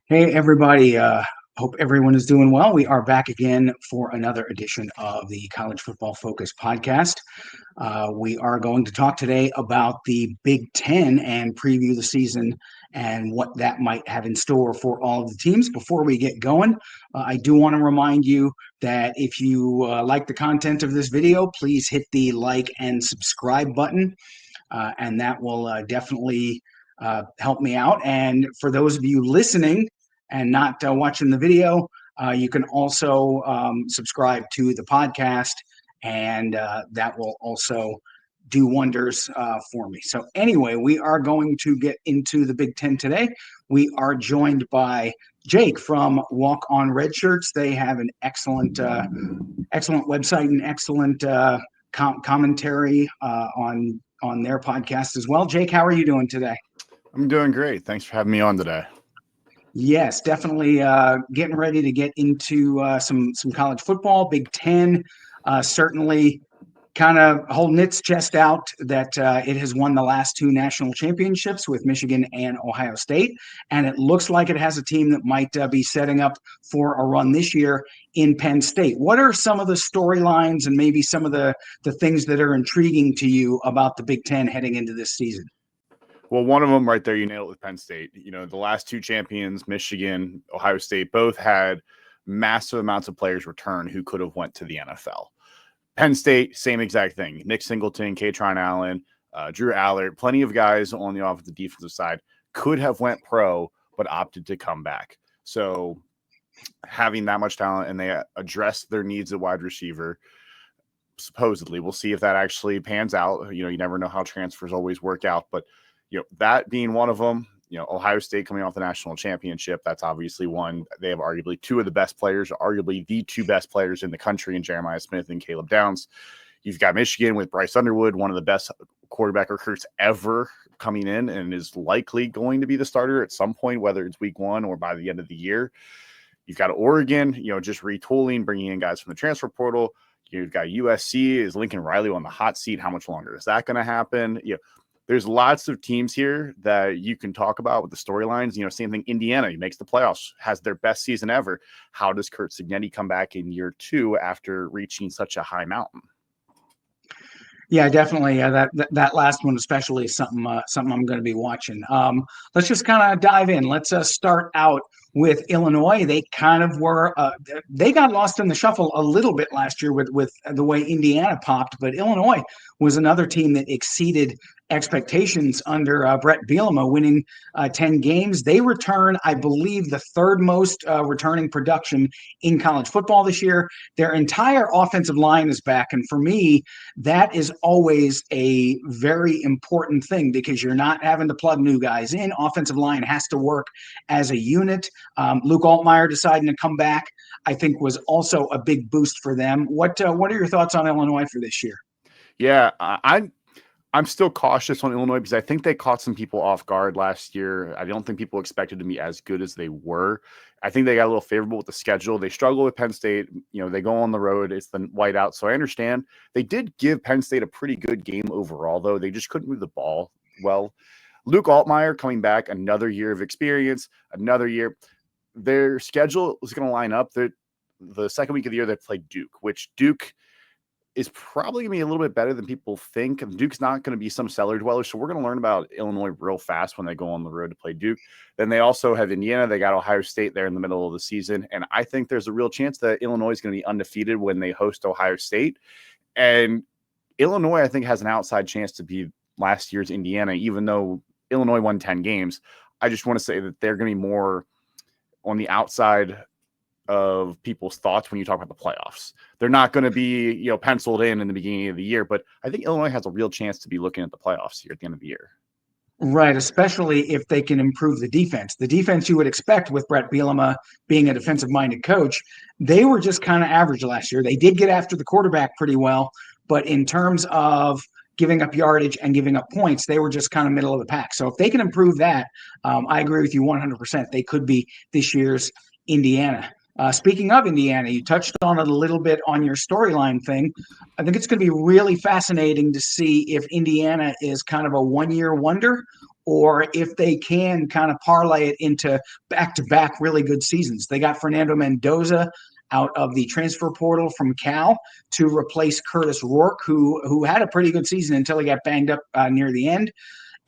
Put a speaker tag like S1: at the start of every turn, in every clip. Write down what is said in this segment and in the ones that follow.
S1: Hey, everybody. Hope everyone is doing well. We are back again for another edition of the College Football Focus podcast. We are going to talk today about the Big Ten and preview the season and what that might have in store for all of the teams. Before we get going, I do want to remind you that if you like the content of this video, please hit the like and subscribe button, and that will definitely help me out. And for those of you listening and not watching the video, you can also subscribe to the podcast, and that will also do wonders for me. So anyway, we are going to get into the Big Ten today. We are joined by Jake from Walk On Redshirts. They have an excellent website and excellent commentary on their podcast as well. Jake, how are you doing today?
S2: I'm doing great. Thanks for having me on today.
S1: Yes, definitely getting ready to get into some college football. Big Ten certainly kind of holding its chest out that it has won the last two national championships with Michigan and Ohio State, and it looks like it has a team that might be setting up for a run this year in Penn State. What are some of the storylines and maybe some of the things that are intriguing to you about the Big Ten heading into this season?
S2: Well, one of them right there, you nailed it with Penn State. You know, the last two champions, Michigan, Ohio State, both had massive amounts of players return who could have went to the NFL. Penn State, same exact thing. Nick Singleton, Katron Allen, Drew Allard, plenty of guys on the offensive defensive side could have went pro, but opted to come back. So having that much talent, and they addressed their needs at wide receiver, supposedly. We'll see if that actually pans out. You know, you never know how transfers always work out, but you know, that being one of them, you know, Ohio State coming off the national championship, that's obviously one. They have arguably two of the best players, arguably the two best players in the country in Jeremiah Smith and Caleb Downs. You've got Michigan with Bryce Underwood, one of the best quarterback recruits ever coming in and is likely going to be the starter at some point, whether it's week one or by the end of the year. You've got Oregon, you know, just retooling, bringing in guys from the transfer portal. You've got USC. Is Lincoln Riley on the hot seat? How much longer is that going to happen? You know, there's lots of teams here that you can talk about with the storylines. You know, same thing. Indiana, he makes the playoffs, has their best season ever. How does Curt Cignetti come back in year two after reaching such a high mountain?
S1: Yeah, definitely. That last one especially is something I'm going to be watching. Let's just kind of dive in. Let's start out with Illinois. They kind of were they got lost in the shuffle a little bit last year with the way Indiana popped, but Illinois was another team that exceeded expectations under Brett Bielema, winning 10 games. They return, I believe, the third most returning production in college football this year. Their entire offensive line is back, and for me, that is always a very important thing because you're not having to plug new guys in. Offensive line has to work as a unit. Luke Altmaier deciding to come back, I think, was also a big boost for them. What are your thoughts on Illinois for this year?
S2: Yeah, I'm still cautious on Illinois because I think they caught some people off guard last year. I don't think people expected to be as good as they were. I think they got a little favorable with the schedule. They struggle with Penn State. You know, they go on the road. It's the whiteout. So I understand. They did give Penn State a pretty good game overall, though. They just couldn't move the ball well. Luke Altmaier coming back, another year of experience, another year. Their schedule is going to line up. The second week of the year, they play Duke, which Duke is probably going to be a little bit better than people think. Duke's not going to be some cellar dweller, so we're going to learn about Illinois real fast when they go on the road to play Duke. Then they also have Indiana. They got Ohio State there in the middle of the season, and I think there's a real chance that Illinois is going to be undefeated when they host Ohio State. And Illinois, I think, has an outside chance to be last year's Indiana, even though Illinois won 10 games. I just want to say that they're going to be more on the outside of people's thoughts when you talk about the playoffs. They're not going to be, you know, penciled in the beginning of the year, but I think Illinois has a real chance to be looking at the playoffs here at the end of the year.
S1: Right, especially if they can improve the defense. The defense you would expect with Brett Bielema being a defensive-minded coach, they were just kind of average last year. They did get after the quarterback pretty well, but in terms of giving up yardage and giving up points, they were just kind of middle of the pack. So if they can improve that, I agree with you 100%. They could be this year's Indiana. Speaking of Indiana, you touched on it a little bit on your storyline thing. I think it's going to be really fascinating to see if Indiana is kind of a one-year wonder or if they can kind of parlay it into back-to-back really good seasons. They got Fernando Mendoza out of the transfer portal from Cal to replace Curtis Rourke, who had a pretty good season until he got banged up near the end.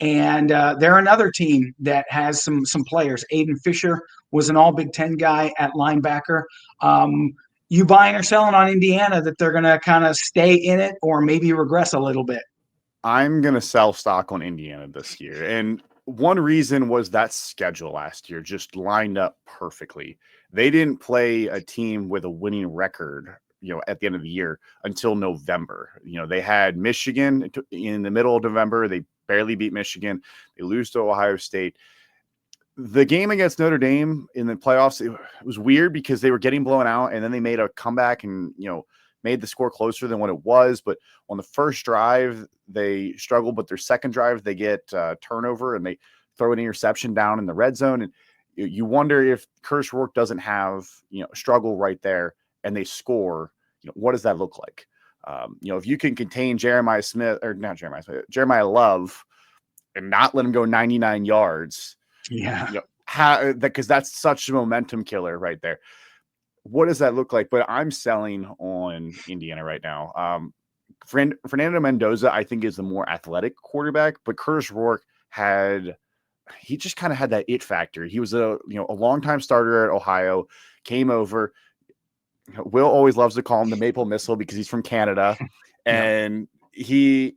S1: And they're another team that has some players. Aiden Fisher was an all Big Ten guy at linebacker. You buying or selling on Indiana that they're going to kind of stay in it or maybe regress a little bit?
S2: I'm going to sell stock on Indiana this year. And one reason was that schedule last year just lined up perfectly. They didn't play a team with a winning record, at the end of the year until November. They had Michigan in the middle of November. They barely beat Michigan. They lose to Ohio State. The game against Notre Dame in the playoffs, it was weird because they were getting blown out and then they made a comeback and, made the score closer than what it was. But on the first drive, they struggled, but their second drive, they get turnover and they throw an interception down in the red zone. And you wonder if Curtis Rourke doesn't have, struggle right there and they score, what does that look like? If you can contain Jeremiah Love and not let him go 99 yards, because that's such a momentum killer right there. What does that look like? But I'm selling on Indiana right now. Fernando Mendoza, I think, is the more athletic quarterback, but Curtis Rourke just kind of had that it factor. He was a longtime starter at Ohio, came over. Will always loves to call him the Maple Missile because he's from Canada, and he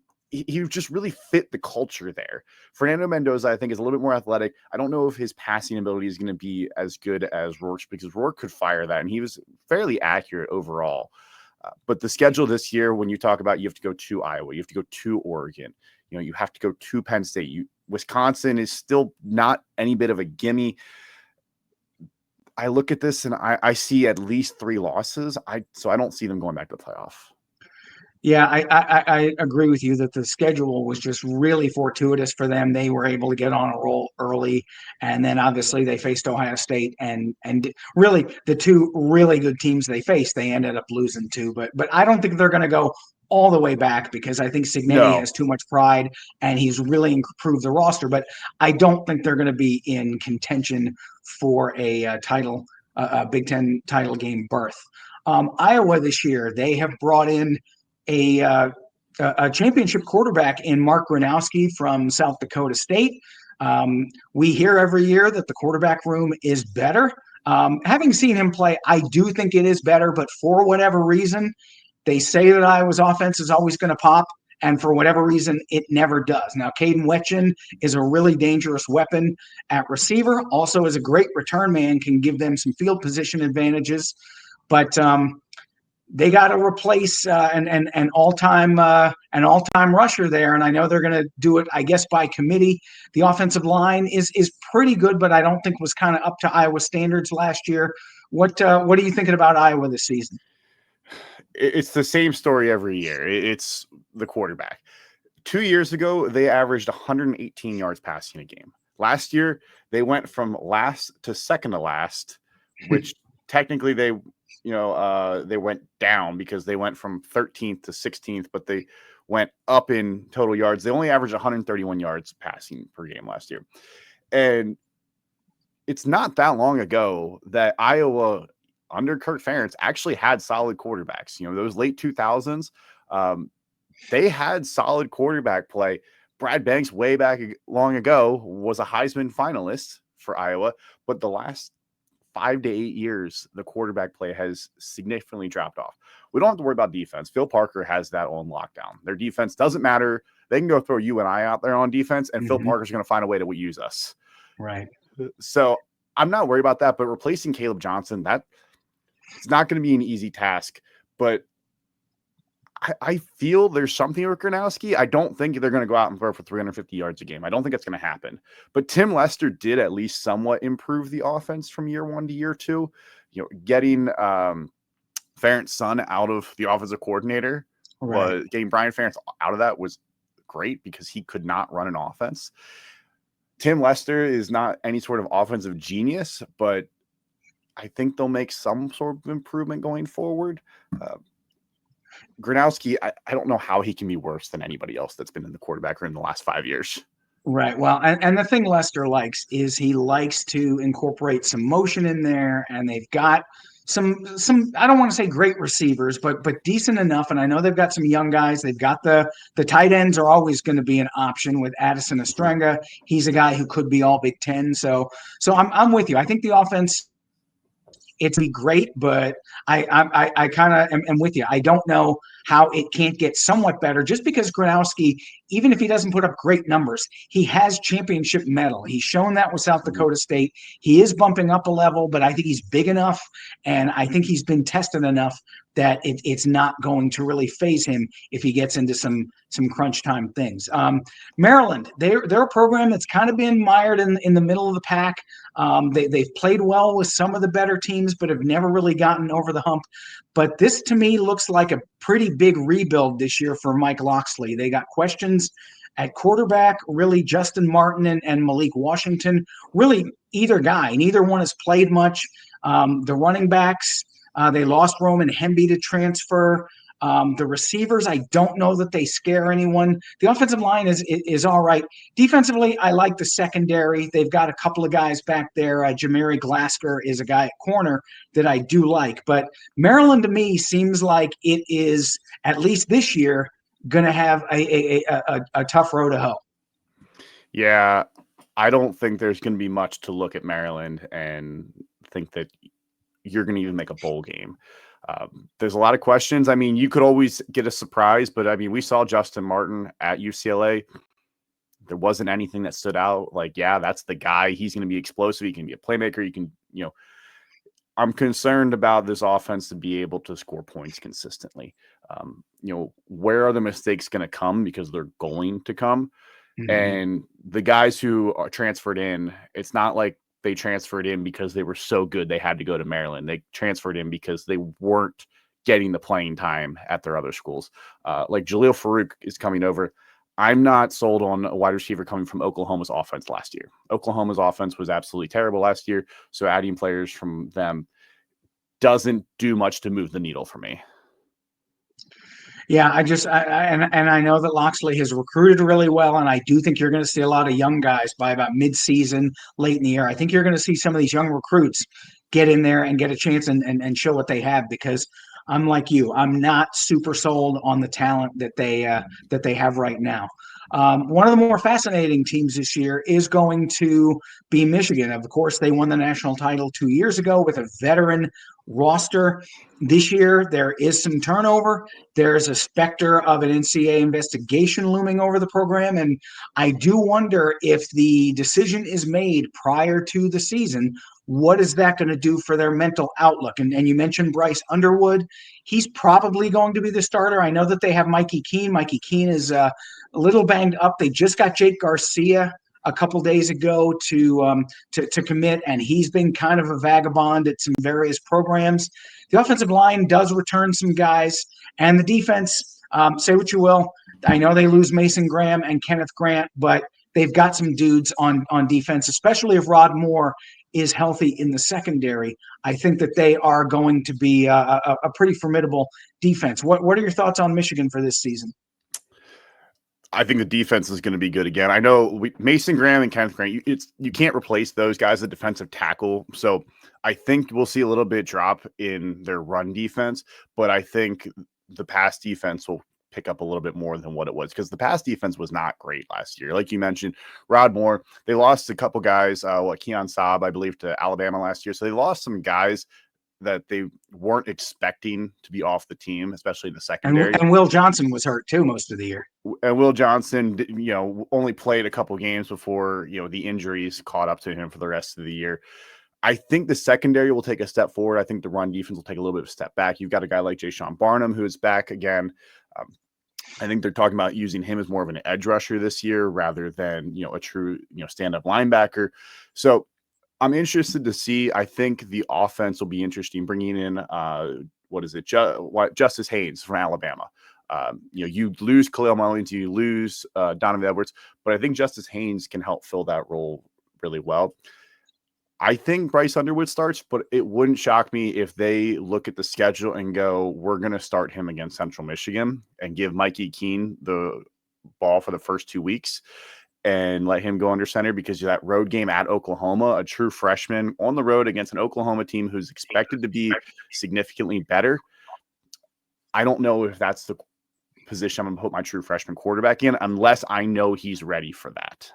S2: just really fit the culture there. Fernando Mendoza, I think, is a little bit more athletic. I don't know if his passing ability is going to be as good as Rourke's because Rourke could fire that, and he was fairly accurate overall. But the schedule this year, when you talk about you have to go to Iowa, you have to go to Oregon, you have to go to Penn State. Wisconsin is still not any bit of a gimme. I look at this and I see at least 3 losses. So I don't see them going back to the playoff.
S1: Yeah, I agree with you that the schedule was just really fortuitous for them. They were able to get on a roll early, and then obviously they faced Ohio State, and really the 2 really good teams they faced, they ended up losing to. But I don't think they're going to go all the way back because I think Cignetti has too much pride and he's really improved the roster. But I don't think they're going to be in contention for a title, a Big Ten title game berth. Iowa this year, they have brought in a championship quarterback in Mark Gronowski from South Dakota State. We hear every year that the quarterback room is better. Having seen him play, I do think it is better, but for whatever reason, they say that Iowa's offense is always going to pop, and for whatever reason, it never does. Now, Caden Wetchen is a really dangerous weapon at receiver, also is a great return man, can give them some field position advantages, but they got to replace an all-time rusher there, and I know they're going to do it, I guess, by committee. The offensive line is pretty good, but I don't think was kind of up to Iowa standards last year. What are you thinking about Iowa this season?
S2: It's the same story every year. It's the quarterback. 2 years ago, they averaged 118 yards passing a game. Last year, they went from last to second to last, which technically they went down because they went from 13th to 16th, but they went up in total yards. They only averaged 131 yards passing per game last year. And it's not that long ago that Iowa, under Kirk Ferentz, actually had solid quarterbacks. Those late 2000s, they had solid quarterback play. Brad Banks, way back long ago, was a Heisman finalist for Iowa, but the last 5 to 8 years, the quarterback play has significantly dropped off. We don't have to worry about defense. Phil Parker has that on lockdown. Their defense doesn't matter. They can go throw you and I out there on defense, and Phil Parker's going to find a way to use us.
S1: Right.
S2: So I'm not worried about that, but replacing Caleb Johnson, it's not going to be an easy task, but I feel there's something with Gronowski. I don't think they're going to go out and throw for 350 yards a game. I don't think it's going to happen. But Tim Lester did at least somewhat improve the offense from year 1 to year 2. Getting Ferentz' son out of the offensive coordinator, was getting Brian Ferentz out of that was great because he could not run an offense. Tim Lester is not any sort of offensive genius, but I think they'll make some sort of improvement going forward. Gronowski, I don't know how he can be worse than anybody else that's been in the quarterback room in the last 5 years.
S1: Right. Well, and the thing Lester likes is he likes to incorporate some motion in there, and they've got some I don't want to say great receivers, but decent enough. And I know they've got some young guys. They've got the tight ends are always going to be an option with Addison Estrenga. He's a guy who could be all Big Ten. So I'm with you. I think the offense it's be great, but I kind of am with you. I don't know how it can't get somewhat better just because Gronowski, even if he doesn't put up great numbers, he has championship medal. He's shown that with South Dakota State. He is bumping up a level, but I think he's big enough and I think he's been tested enough that it's not going to really phase him if he gets into some crunch time things. Maryland, they're a program that's kind of been mired in the middle of the pack. They've played well with some of the better teams, but have never really gotten over the hump. But this to me looks like a pretty big rebuild this year for Mike Locksley. They got questions at quarterback, really Justin Martin and Malik Washington, really either guy. Neither one has played much. The running backs, they lost Roman Hemby to transfer. The receivers, I don't know that they scare anyone. The offensive line is all right. Defensively, I like the secondary. They've got a couple of guys back there. Jamari Glasker is a guy at corner that I do like. But Maryland to me seems like it is, at least this year, going to have a tough road to hoe.
S2: Yeah, I don't think there's going to be much to look at Maryland and think that you're going to even make a bowl game. There's a lot of questions. I mean, you could always get a surprise, but I mean, we saw Justin Martin at UCLA. There wasn't anything that stood out. Like, yeah, that's the guy. He's going to be explosive. He can be a playmaker. You can, I'm concerned about this offense to be able to score points consistently. Where are the mistakes going to come? Because they're going to come. Mm-hmm. And the guys who are transferred in, it's not like they transferred in because they were so good they had to go to Maryland. They transferred in because they weren't getting the playing time at their other schools. Like Jaleel Farouk is coming over. I'm not sold on a wide receiver coming from Oklahoma's offense last year. Oklahoma's offense was absolutely terrible last year, so adding players from them doesn't do much to move the needle for me.
S1: Yeah, I know that Locksley has recruited really well, and I do think you're going to see a lot of young guys by about mid-season, late in the year. I think you're going to see some of these young recruits get in there and get a chance and show what they have, because I'm like you. I'm not super sold on the talent that they have right now. One of the more fascinating teams this year is going to be Michigan. Of course, they won the national title 2 years ago with a veteran roster. This year, there is some turnover. There's a specter of an NCAA investigation looming over the program. And I do wonder if the decision is made prior to the season, what is that going to do for their mental outlook? And you mentioned Bryce Underwood. He's probably going to be the starter. I know that they have Mikey Keene. Mikey Keene is a little banged up. They just got Jake Garcia a couple days ago to commit, and he's been kind of a vagabond at some various programs. The offensive line does return some guys, and the defense, say what you will, I know they lose Mason Graham and Kenneth Grant, but they've got some dudes on defense, especially if Rod Moore is healthy in the secondary. I think that they are going to be a pretty formidable defense. What are your thoughts on Michigan for this season?
S2: I think the defense is going to be good again. I know Mason Graham and Kenneth Grant, you can't replace those guys at defensive tackle. So I think we'll see a little bit drop in their run defense, but I think the pass defense will pick up a little bit more than what it was, because the pass defense was not great last year. Like you mentioned, Rod Moore, they lost a couple guys, Keon Saab, I believe, to Alabama last year. So they lost some guys that they weren't expecting to be off the team, especially in the secondary.
S1: And Will Johnson was hurt too most of the year.
S2: And Will Johnson, only played a couple games before, the injuries caught up to him for the rest of the year. I think the secondary will take a step forward. I think the run defense will take a little bit of a step back. You've got a guy like Jayshon Barnum, who is back again. I think they're talking about using him as more of an edge rusher this year rather than, a true, stand-up linebacker. So I'm interested to see. I think the offense will be interesting, bringing in, Justice Haynes from Alabama. You lose Khalil Mullins, you lose Donovan Edwards, but I think Justice Haynes can help fill that role really well. I think Bryce Underwood starts, but it wouldn't shock me if they look at the schedule and go, we're going to start him against Central Michigan and give Mikey Keene the ball for the first 2 weeks. and let him go under center because that road game at Oklahoma, a true freshman on the road against an Oklahoma team who's expected to be significantly better. I don't know if that's the position I'm going to put my true freshman quarterback in unless I know he's ready for that.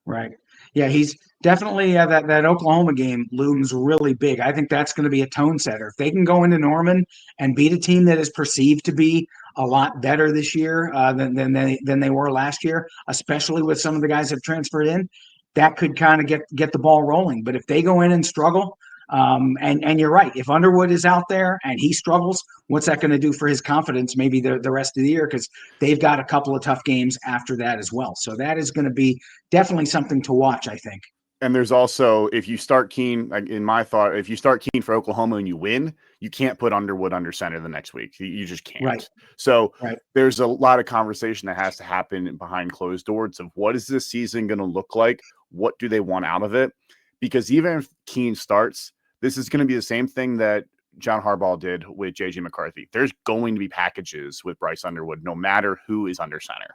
S1: Right. Yeah, he's definitely that Oklahoma game looms really big. I think that's going to be a tone setter. If they can go into Norman and beat a team that is perceived to be a lot better this year than they were last year, especially with some of the guys that have transferred in, that could kind of get the ball rolling. But if they go in and struggle, and you're right, if Underwood is out there and he struggles, what's that going to do for his confidence maybe the rest of the year? Because they've got a couple of tough games after that as well. So that is going to be definitely something to watch, I think.
S2: And there's also, if you start Keene, in my thought, if you start Keene for Oklahoma and you win, you can't put Underwood under center the next week. You just can't.
S1: Right.
S2: So
S1: right.
S2: There's a lot of conversation that has to happen behind closed doors of what is this season going to look like? What do they want out of it? Because even if Keene starts, this is going to be the same thing that John Harbaugh did with J.J. McCarthy. There's going to be packages with Bryce Underwood, no matter who is under center.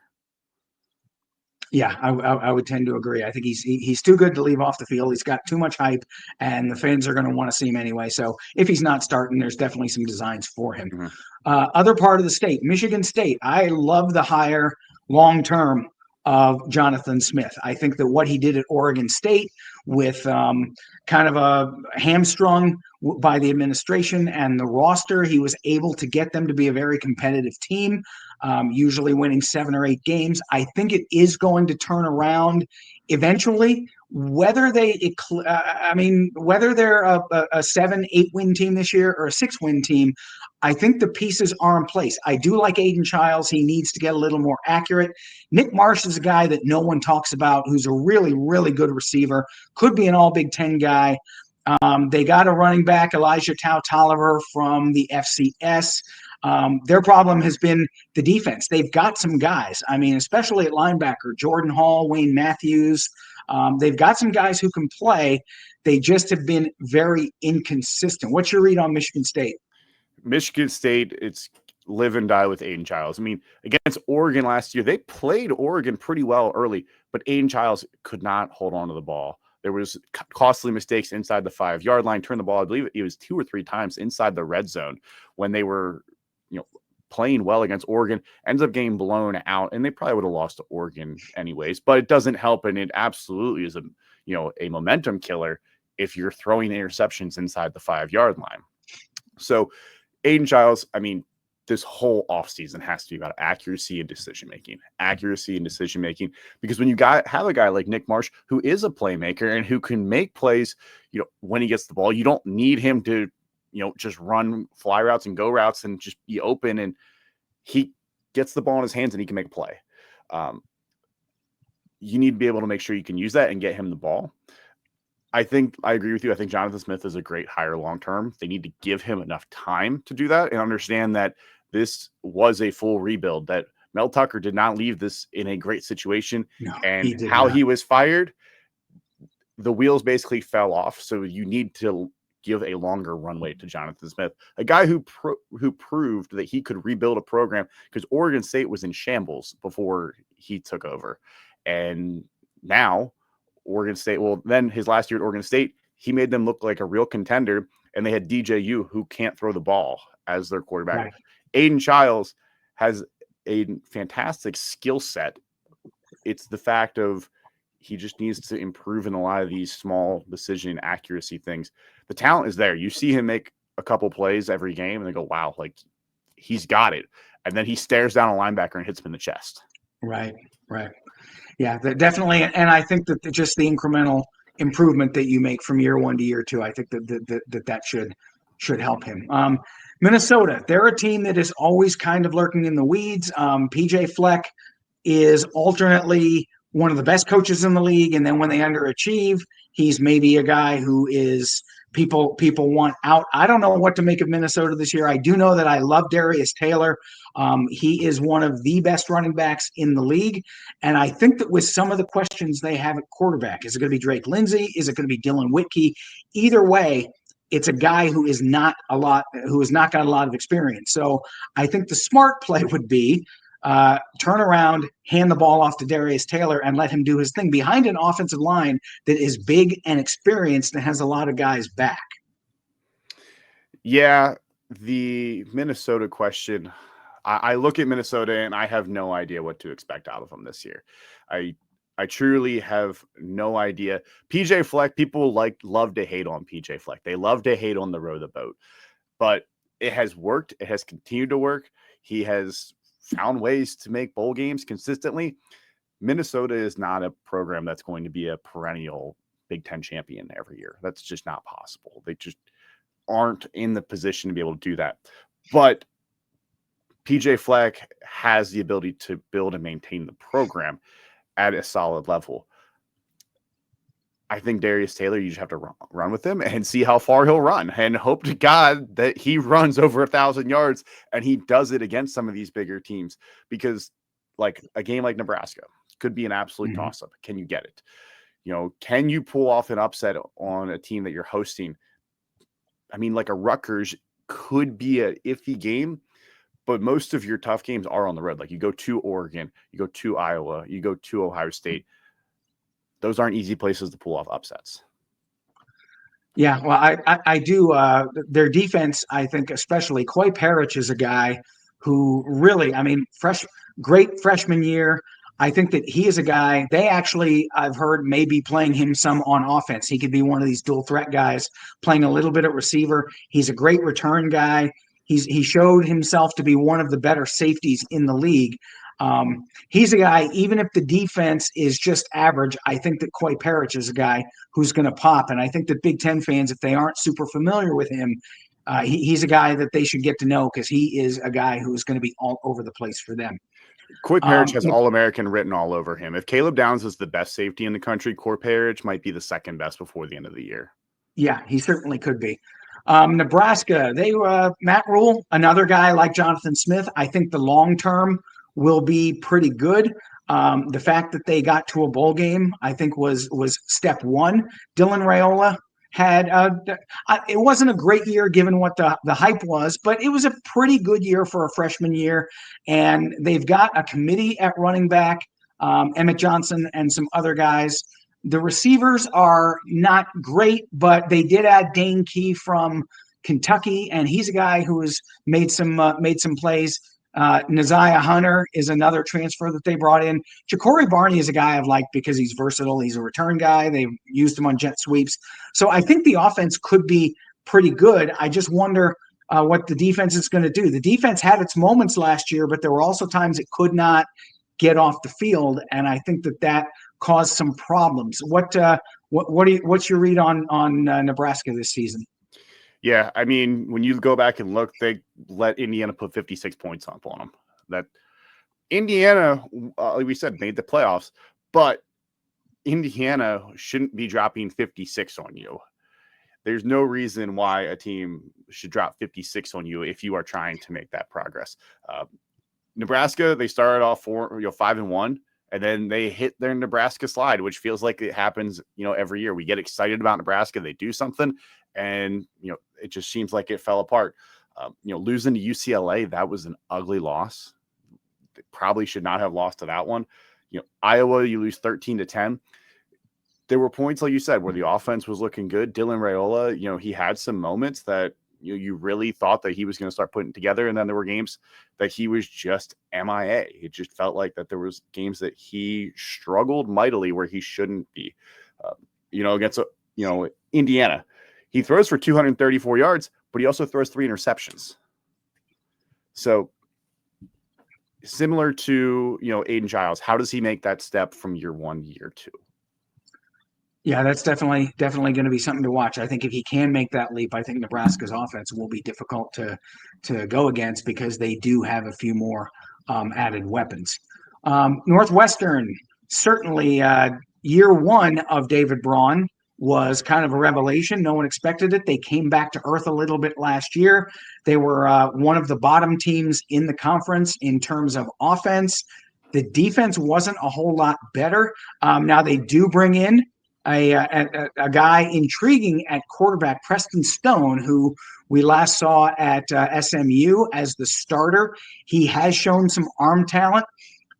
S1: Yeah, I would tend to agree. I think he's too good to leave off the field. He's got too much hype, and the fans are going to want to see him anyway. So if he's not starting, there's definitely some designs for him.
S2: Mm-hmm.
S1: Other part of the state, Michigan State. I love the hire long term of Jonathan Smith. I think that what he did at Oregon State with kind of a hamstrung by the administration and the roster, he was able to get them to be a very competitive team, usually winning 7 or 8 games. I think it is going to turn around eventually. Whether whether they're a 7-8 win team this year or a 6-win team, I think the pieces are in place. I do like Aiden Childs. He needs to get a little more accurate. Nick Marsh is a guy that no one talks about, who's a really, really good receiver, could be an all Big Ten guy. They got a running back, Elijah Tolliver from the FCS. Their problem has been the defense. They've got some guys. I mean, especially at linebacker, Jordan Hall, Wayne Matthews. They've got some guys who can play. They just have been very inconsistent. What's your read on Michigan State?
S2: Michigan State, it's live and die with Aiden Childs. I mean, against Oregon last year, they played Oregon pretty well early, but Aiden Childs could not hold on to the ball. There was costly mistakes inside the 5-yard line, turned the ball, I believe it was 2 or 3 times inside the red zone when they were, playing well against Oregon, ends up getting blown out, and they probably would have lost to Oregon anyways, but it doesn't help. And it absolutely is a momentum killer if you're throwing interceptions inside the 5-yard line. So Aiden Childs, I mean, this whole offseason has to be about accuracy and decision-making, because when you have a guy like Nick Marsh, who is a playmaker and who can make plays, when he gets the ball, you don't need him to, just run fly routes and go routes and just be open, and he gets the ball in his hands and he can make a play. You need to be able to make sure you can use that and get him the ball. I think I agree with you. I think Jonathan Smith is a great hire long-term. They need to give him enough time to do that and understand that this was a full rebuild, that Mel Tucker did not leave this in a great situation.
S1: No,
S2: and he was fired, the wheels basically fell off. So you need to give a longer runway to Jonathan Smith, a guy who proved that he could rebuild a program, because Oregon State was in shambles before he took over. And now Oregon State, then his last year at Oregon State, he made them look like a real contender, and they had DJU, who can't throw the ball, as their quarterback.
S1: Right.
S2: Aiden Childs has a fantastic skill set. It's the fact of he just needs to improve in a lot of these small decision accuracy things. The talent is there. You see him make a couple plays every game, and they go, wow, like he's got it. And then he stares down a linebacker and hits him in the chest.
S1: Right. Yeah, definitely. And I think that just the incremental improvement that you make from year 1 to year 2, I think that should help him. Minnesota, they're a team that is always kind of lurking in the weeds. PJ Fleck is alternately one of the best coaches in the league, and then when they underachieve, he's maybe a guy who is people want out. I don't know what to make of Minnesota this year. I do know that I love Darius Taylor. He is one of the best running backs in the league, and I think that with some of the questions they have at quarterback, is it going to be Drake Lindsay? Is it going to be Dylan Whitkey? Either way, it's a guy who has not got a lot of experience. So I think the smart play would be turn around, hand the ball off to Darius Taylor, and let him do his thing behind an offensive line that is big and experienced and has a lot of guys back.
S2: Yeah, the Minnesota question, I look at Minnesota and I have no idea what to expect out of them this year. I truly have no idea. PJ Fleck, people love to hate on PJ Fleck. They love to hate on the row the boat, but it has worked. It has continued to work. He has found ways to make bowl games consistently. Minnesota is not a program that's going to be a perennial Big Ten champion every year. That's just not possible. They just aren't in the position to be able to do that. But PJ Fleck has the ability to build and maintain the program at a solid level. I think Darius Taylor, you just have to run with him and see how far he'll run and hope to God that he runs over 1,000 yards and he does it against some of these bigger teams, because like a game like Nebraska could be an absolute toss-up. Can you get it? Can you pull off an upset on a team that you're hosting? I mean, like a Rutgers could be an iffy game, but most of your tough games are on the road. Like you go to Oregon, you go to Iowa, you go to Ohio State. Those aren't easy places to pull off upsets.
S1: Yeah, well, I do. Their defense, I think, especially Coy Parrish is a guy who really, I mean, great freshman year. I think that he is a guy they actually, I've heard, maybe playing him some on offense. He could be one of these dual threat guys playing a little bit at receiver. He's a great return guy. He showed himself to be one of the better safeties in the league. He's a guy, even if the defense is just average, I think that Coy Parrish is a guy who's going to pop. And I think that Big Ten fans, if they aren't super familiar with him, he's a guy that they should get to know, because he is a guy who is going to be all over the place for them.
S2: Coy Parrish has All-American written all over him. If Caleb Downs is the best safety in the country, Coy Parrish might be the second best before the end of the year.
S1: Yeah, he certainly could be. Nebraska, Matt Rule, another guy like Jonathan Smith. I think the long term will be pretty good. The fact that they got to a bowl game, I think, was step one. Dylan Raiola had it wasn't a great year given what the hype was, but it was a pretty good year for a freshman year. And they've got a committee at running back, Emmett Johnson and some other guys. The receivers are not great, but they did add Dane Key from Kentucky, and he's a guy who has made some plays. Naziah Hunter is another transfer that they brought in. Ja'Cory Barney is a guy I've liked because he's versatile. He's a return guy. They've used him on jet sweeps. So I think the offense could be pretty good. I just wonder what the defense is going to do. The defense had its moments last year, but there were also times it could not get off the field, and I think that caused some problems. What's your read on Nebraska this season?
S2: Yeah, I mean, when you go back and look, they let Indiana put 56 points up on them. That Indiana, like we said, made the playoffs, but Indiana shouldn't be dropping 56 on you. There's no reason why a team should drop 56 on you if you are trying to make that progress. Nebraska, they started off 5-1, and then they hit their Nebraska slide, which feels like it happens, every year. We get excited about Nebraska, they do something, and it just seems like it fell apart. Losing to UCLA, that was an ugly loss. They probably should not have lost to that one. Iowa, you lose 13-10. There were points, like you said, where the offense was looking good. Dylan Raiola, he had some moments that you really thought that he was going to start putting together, and then there were games that he was just MIA. It just felt like that there was games that he struggled mightily where he shouldn't be. Against Indiana, he throws for 234 yards, but he also throws 3 interceptions. So similar to Aiden Giles, how does he make that step from year 1 to year 2?
S1: Yeah, that's definitely going to be something to watch. I think if he can make that leap, I think Nebraska's offense will be difficult to go against, because they do have a few more added weapons. Northwestern, certainly year 1 of David Braun was kind of a revelation. No one expected it. They came back to earth a little bit last year. They were one of the bottom teams in the conference in terms of offense. The defense wasn't a whole lot better. Now they do bring in a guy intriguing at quarterback, Preston Stone, who we last saw at SMU as the starter. He has shown some arm talent.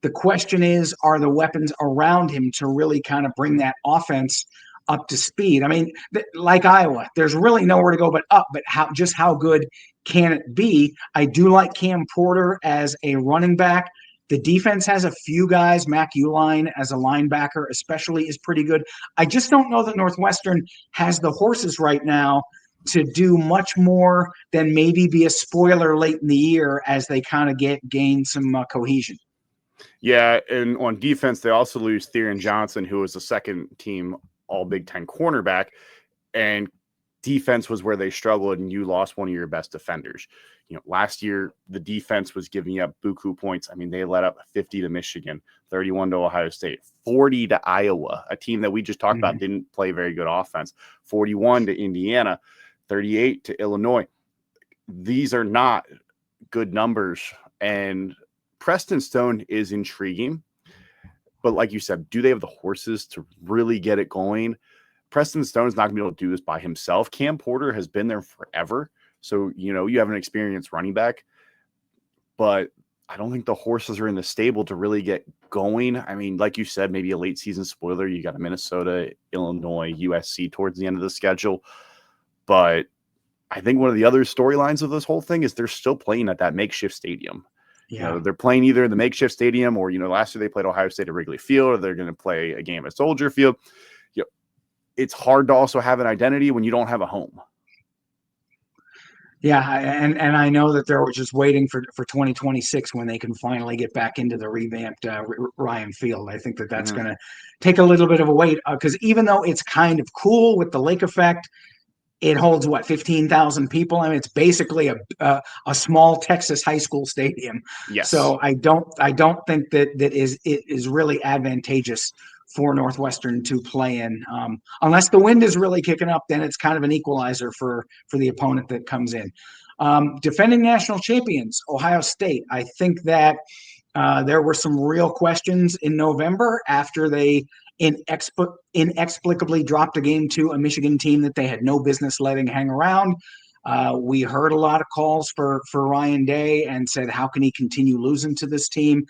S1: The question is, are the weapons around him to really kind of bring that offense up to speed? I mean, like Iowa, there's really nowhere to go but up, but how good can it be? I do like Cam Porter as a running back. The defense has a few guys. Mac Uline as a linebacker especially is pretty good. I just don't know that Northwestern has the horses right now to do much more than maybe be a spoiler late in the year as they kind of gain some cohesion.
S2: Yeah, and on defense, they also lose Theron Johnson, who was a second team All Big Ten cornerback, and defense was where they struggled, and you lost one of your best defenders. Last year, the defense was giving up buku points. I mean, they let up 50 to Michigan, 31 to Ohio State, 40 to Iowa, a team that we just talked about didn't play very good offense, 41 to Indiana, 38 to Illinois. These are not good numbers, and Preston Stone is intriguing, but like you said, do they have the horses to really get it going? Preston Stone is not going to be able to do this by himself. Cam Porter has been there forever. So, you have an experienced running back, but I don't think the horses are in the stable to really get going. I mean, like you said, maybe a late season spoiler. You got a Minnesota, Illinois, USC towards the end of the schedule. But I think one of the other storylines of this whole thing is they're still playing at that makeshift stadium.
S1: Yeah.
S2: They're playing either in the makeshift stadium or, last year they played Ohio State at Wrigley Field, or they're going to play a game at Soldier Field. It's hard to also have an identity when you don't have a home.
S1: Yeah, and I know that they're just waiting for 2026 when they can finally get back into the revamped Ryan Field. I think that's going to take a little bit of a wait because even though it's kind of cool with the lake effect, it holds 15,000 people. I mean, it's basically a small Texas high school stadium.
S2: Yes.
S1: So I don't think that it is really advantageous for Northwestern to play in, unless the wind is really kicking up. Then it's kind of an equalizer for the opponent that comes in. Defending national champions, Ohio State. I think that there were some real questions in November after they inexplicably dropped a game to a Michigan team that they had no business letting hang around. We heard a lot of calls for Ryan Day and said, how can he continue losing to this team?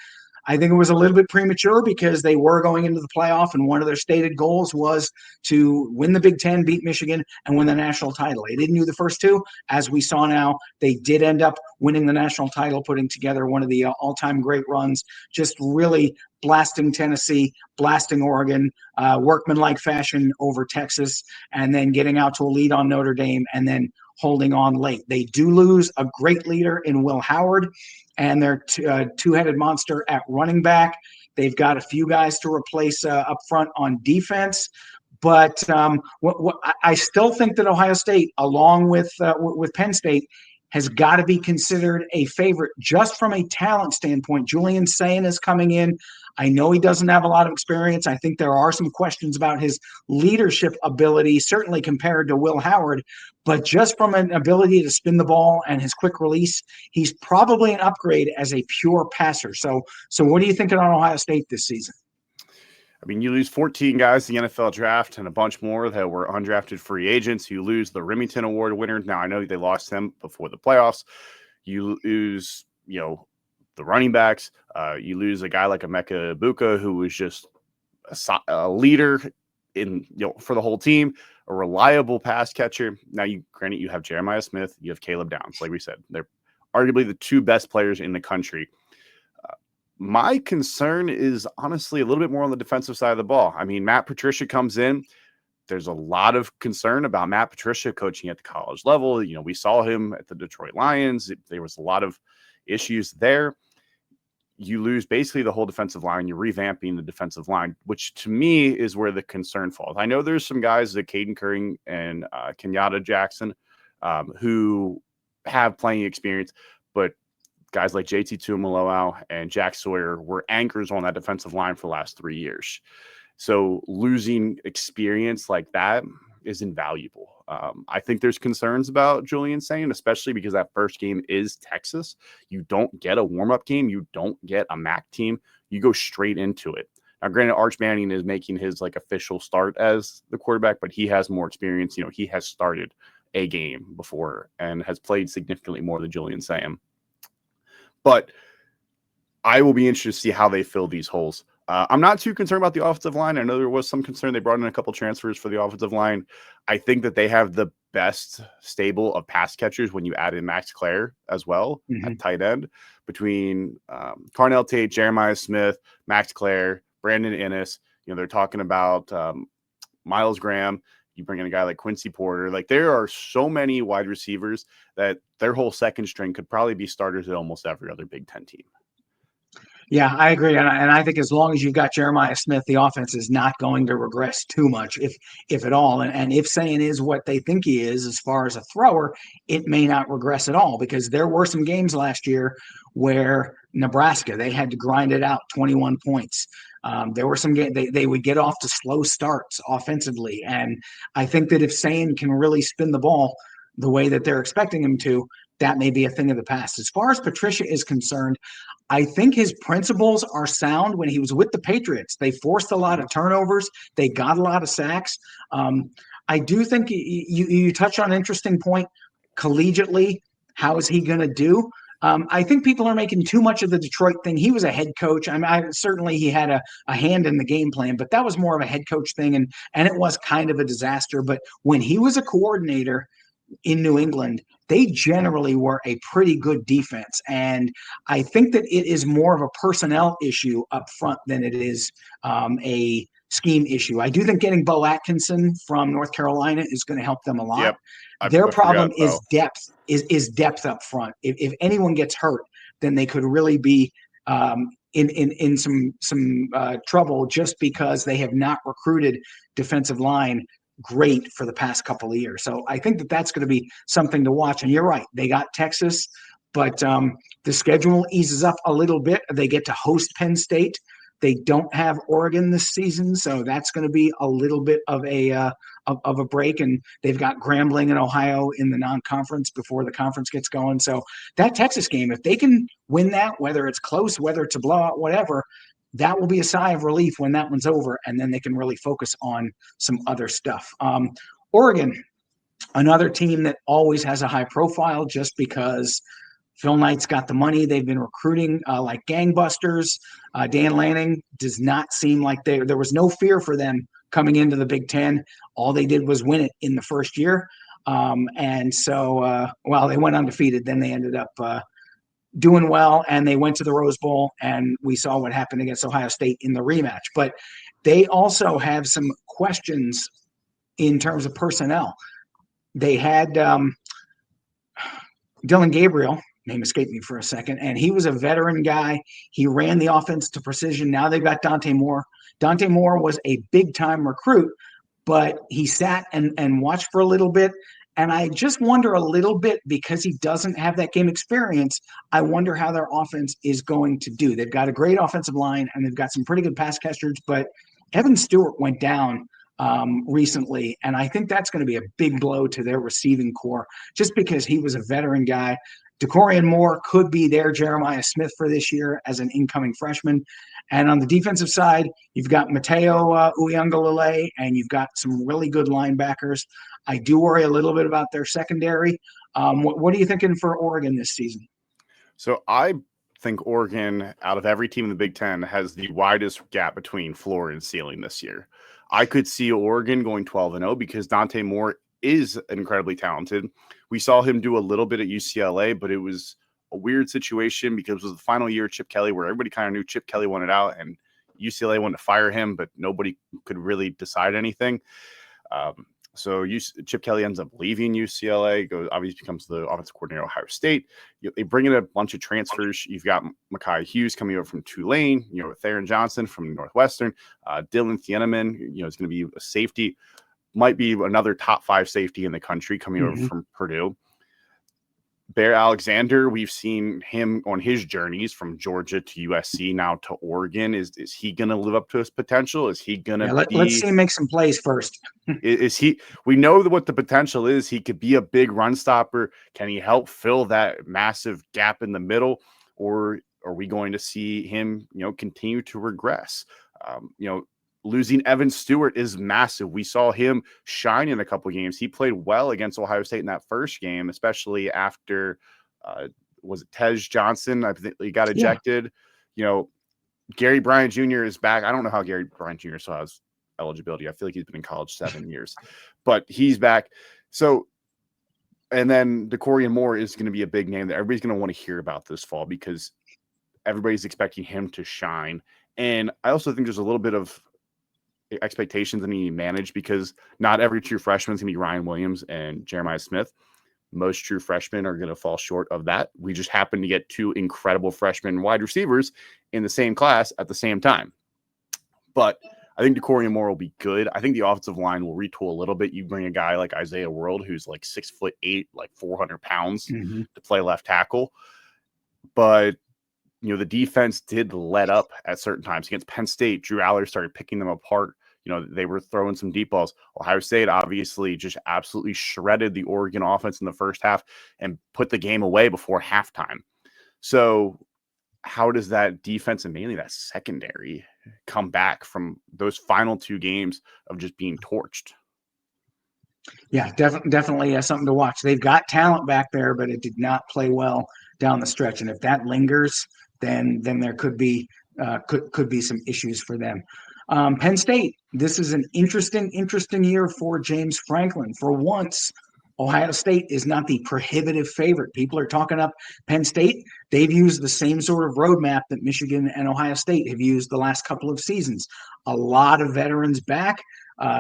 S1: I think it was a little bit premature because they were going into the playoff, and one of their stated goals was to win the Big Ten, beat Michigan, and win the national title. They didn't do the first two. As we saw now, they did end up winning the national title, putting together one of the all-time great runs, just really blasting Tennessee, blasting Oregon, workmanlike fashion over Texas, and then getting out to a lead on Notre Dame, and then holding on late. They do lose a great leader in Will Howard, and their two-headed monster at running back. They've got a few guys to replace up front on defense. But I still think that Ohio State, along with Penn State, has got to be considered a favorite just from a talent standpoint. Julian Sayin is coming in. I know he doesn't have a lot of experience. I think there are some questions about his leadership ability, certainly compared to Will Howard. But just from an ability to spin the ball and his quick release, he's probably an upgrade as a pure passer. So what are you thinking on Ohio State this season?
S2: I mean, you lose 14 guys in the NFL draft and a bunch more that were undrafted free agents. You lose the Remington Award winner. Now, I know they lost him before the playoffs. You lose, the running backs. You lose a guy like Emeka Ibuka, who was just a leader in for the whole team, a reliable pass catcher. Now, granted, you have Jeremiah Smith, you have Caleb Downs. Like we said, they're arguably the two best players in the country. My concern is honestly a little bit more on the defensive side of the ball. I mean, Matt Patricia comes in. There's a lot of concern about Matt Patricia coaching at the college level. We saw him at the Detroit Lions. There was a lot of issues there. You lose basically the whole defensive line. You're revamping the defensive line, which to me is where the concern falls. I know there's some guys like Caden Curry and Kenyatta Jackson who have playing experience, but guys like JT Tuimoloau and Jack Sawyer were anchors on that defensive line for the last 3 years. So losing experience like that is invaluable. I think there's concerns about Julian Sayin, especially because that first game is Texas. You don't get a warm-up game. You don't get a MAC team. You go straight into it. Now, granted, Arch Manning is making his official start as the quarterback, but he has more experience. He has started a game before and has played significantly more than Julian Sam. But I will be interested to see how they fill these holes. I'm not too concerned about the offensive line. I know there was some concern. They brought in a couple transfers for the offensive line. I think that they have the best stable of pass catchers when you add in Max Clare as well at tight end, between Carnell Tate, Jeremiah Smith, Max Clare, Brandon Innes. They're talking about Miles Graham. You bring in a guy like Quincy Porter. Like, there are so many wide receivers that their whole second string could probably be starters at almost every other Big Ten team.
S1: Yeah, I agree, and I think as long as you've got Jeremiah Smith, the offense is not going to regress too much, if at all. And if Sayin is what they think he is as far as a thrower, it may not regress at all, because there were some games last year where Nebraska, they had to grind it out 21 points. There were some games they would get off to slow starts offensively, and I think that if Sayin can really spin the ball the way that they're expecting him to, that may be a thing of the past. As far as Patricia is concerned, I think his principles are sound. When he was with the Patriots, they forced a lot of turnovers. They got a lot of sacks. I do think you touch on an interesting point. Collegiately, how is he going to do? I think people are making too much of the Detroit thing. He was a head coach. I mean, certainly he had a hand in the game plan, but that was more of a head coach thing, and it was kind of a disaster. But when he was a coordinator in New England, they generally were a pretty good defense. And I think that it is more of a personnel issue up front than it is a scheme issue. I do think getting Bo Atkinson from North Carolina is going to help them a lot.
S2: Yep.
S1: Their problem is depth, is depth up front. If anyone gets hurt, then they could really be in some trouble, just because they have not recruited defensive line great for the past couple of years. So I think that that's going to be something to watch. And you're right, they got Texas, but the schedule eases up a little bit. They get to host Penn State. They don't have Oregon this season, so that's going to be a little bit of a break. And they've got Grambling and Ohio in the non-conference before the conference gets going. So that Texas game, if they can win that, whether it's close, whether it's a blowout, whatever, that will be a sigh of relief when that one's over, and then they can really focus on some other stuff. Oregon, another team that always has a high profile just because Phil Knight's got the money. They've been recruiting like gangbusters. Dan Lanning does not seem like there was no fear for them coming into the Big Ten. All they did was win it in the first year. And so, they went undefeated. Then they ended up doing well, and they went to the Rose Bowl, and we saw what happened against Ohio State in the rematch. But they also have some questions in terms of personnel. They had Dylan Gabriel, name escaped me for a second, and he was a veteran guy. He ran the offense to precision. Now they've got Dante Moore. Dante Moore was a big-time recruit, but he sat and watched for a little bit. And I just wonder a little bit, because he doesn't have that game experience, I wonder how their offense is going to do. They've got a great offensive line, and they've got some pretty good pass catchers, but Evan Stewart went down recently, and I think that's going to be a big blow to their receiving core, just because he was a veteran guy. DeCorian Moore could be their Jeremiah Smith for this year as an incoming freshman. And on the defensive side, you've got Mateo Uiagalelei, and you've got some really good linebackers. I do worry a little bit about their secondary. What are you thinking for Oregon this season?
S2: So I think Oregon, out of every team in the Big Ten, has the widest gap between floor and ceiling this year. I could see Oregon going 12-0 because Dante Moore is incredibly talented. We saw him do a little bit at UCLA, but it was a weird situation because it was the final year of Chip Kelly, where everybody kind of knew Chip Kelly wanted out and UCLA wanted to fire him, but nobody could really decide anything. So Chip Kelly ends up leaving UCLA, obviously becomes the offensive coordinator at Ohio State. They bring in a bunch of transfers. You've got Mekhi Hughes coming over from Tulane, Theron Johnson from Northwestern, Dylan Thieneman, is going to be a safety, might be another top 5 safety in the country coming over from Purdue. Bear Alexander, we've seen him on his journeys from Georgia to USC, now to Oregon. Is he going to live up to his potential? Is he going to
S1: let's see him make some plays first.
S2: Is he? We know what the potential is. He could be a big run stopper. Can he help fill that massive gap in the middle, or are we going to see him, continue to regress? Losing Evan Stewart is massive. We saw him shine in a couple games. He played well against Ohio State in that first game, especially after was it Tej Johnson? I think he got ejected. Gary Bryant Jr. is back. I don't know how Gary Bryant Jr. still has eligibility. I feel like he's been in college 7 years, but he's back. So, and then DeCorian Moore is going to be a big name that everybody's going to want to hear about this fall because everybody's expecting him to shine. And I also think there's a little bit of expectations that need to manage because not every true freshman is going to be Ryan Williams and Jeremiah Smith. Most true freshmen are going to fall short of that. We just happen to get 2 incredible freshman wide receivers in the same class at the same time. But I think DeCorian Moore will be good. I think the offensive line will retool a little bit. You bring a guy like Isaiah World, who's like 6'8", like 400 pounds to play left tackle. But the defense did let up at certain times. Against Penn State, Drew Aller started picking them apart. They were throwing some deep balls. Ohio State obviously just absolutely shredded the Oregon offense in the first half and put the game away before halftime. So how does that defense and mainly that secondary come back from those final 2 games of just being torched?
S1: Yeah, definitely something to watch. They've got talent back there, but it did not play well down the stretch. And if that lingers, then there could be some issues for them. Penn State, this is an interesting year for James Franklin. For once, Ohio State is not the prohibitive favorite. People are talking up Penn State. They've used the same sort of roadmap that Michigan and Ohio State have used the last couple of seasons. A lot of veterans back,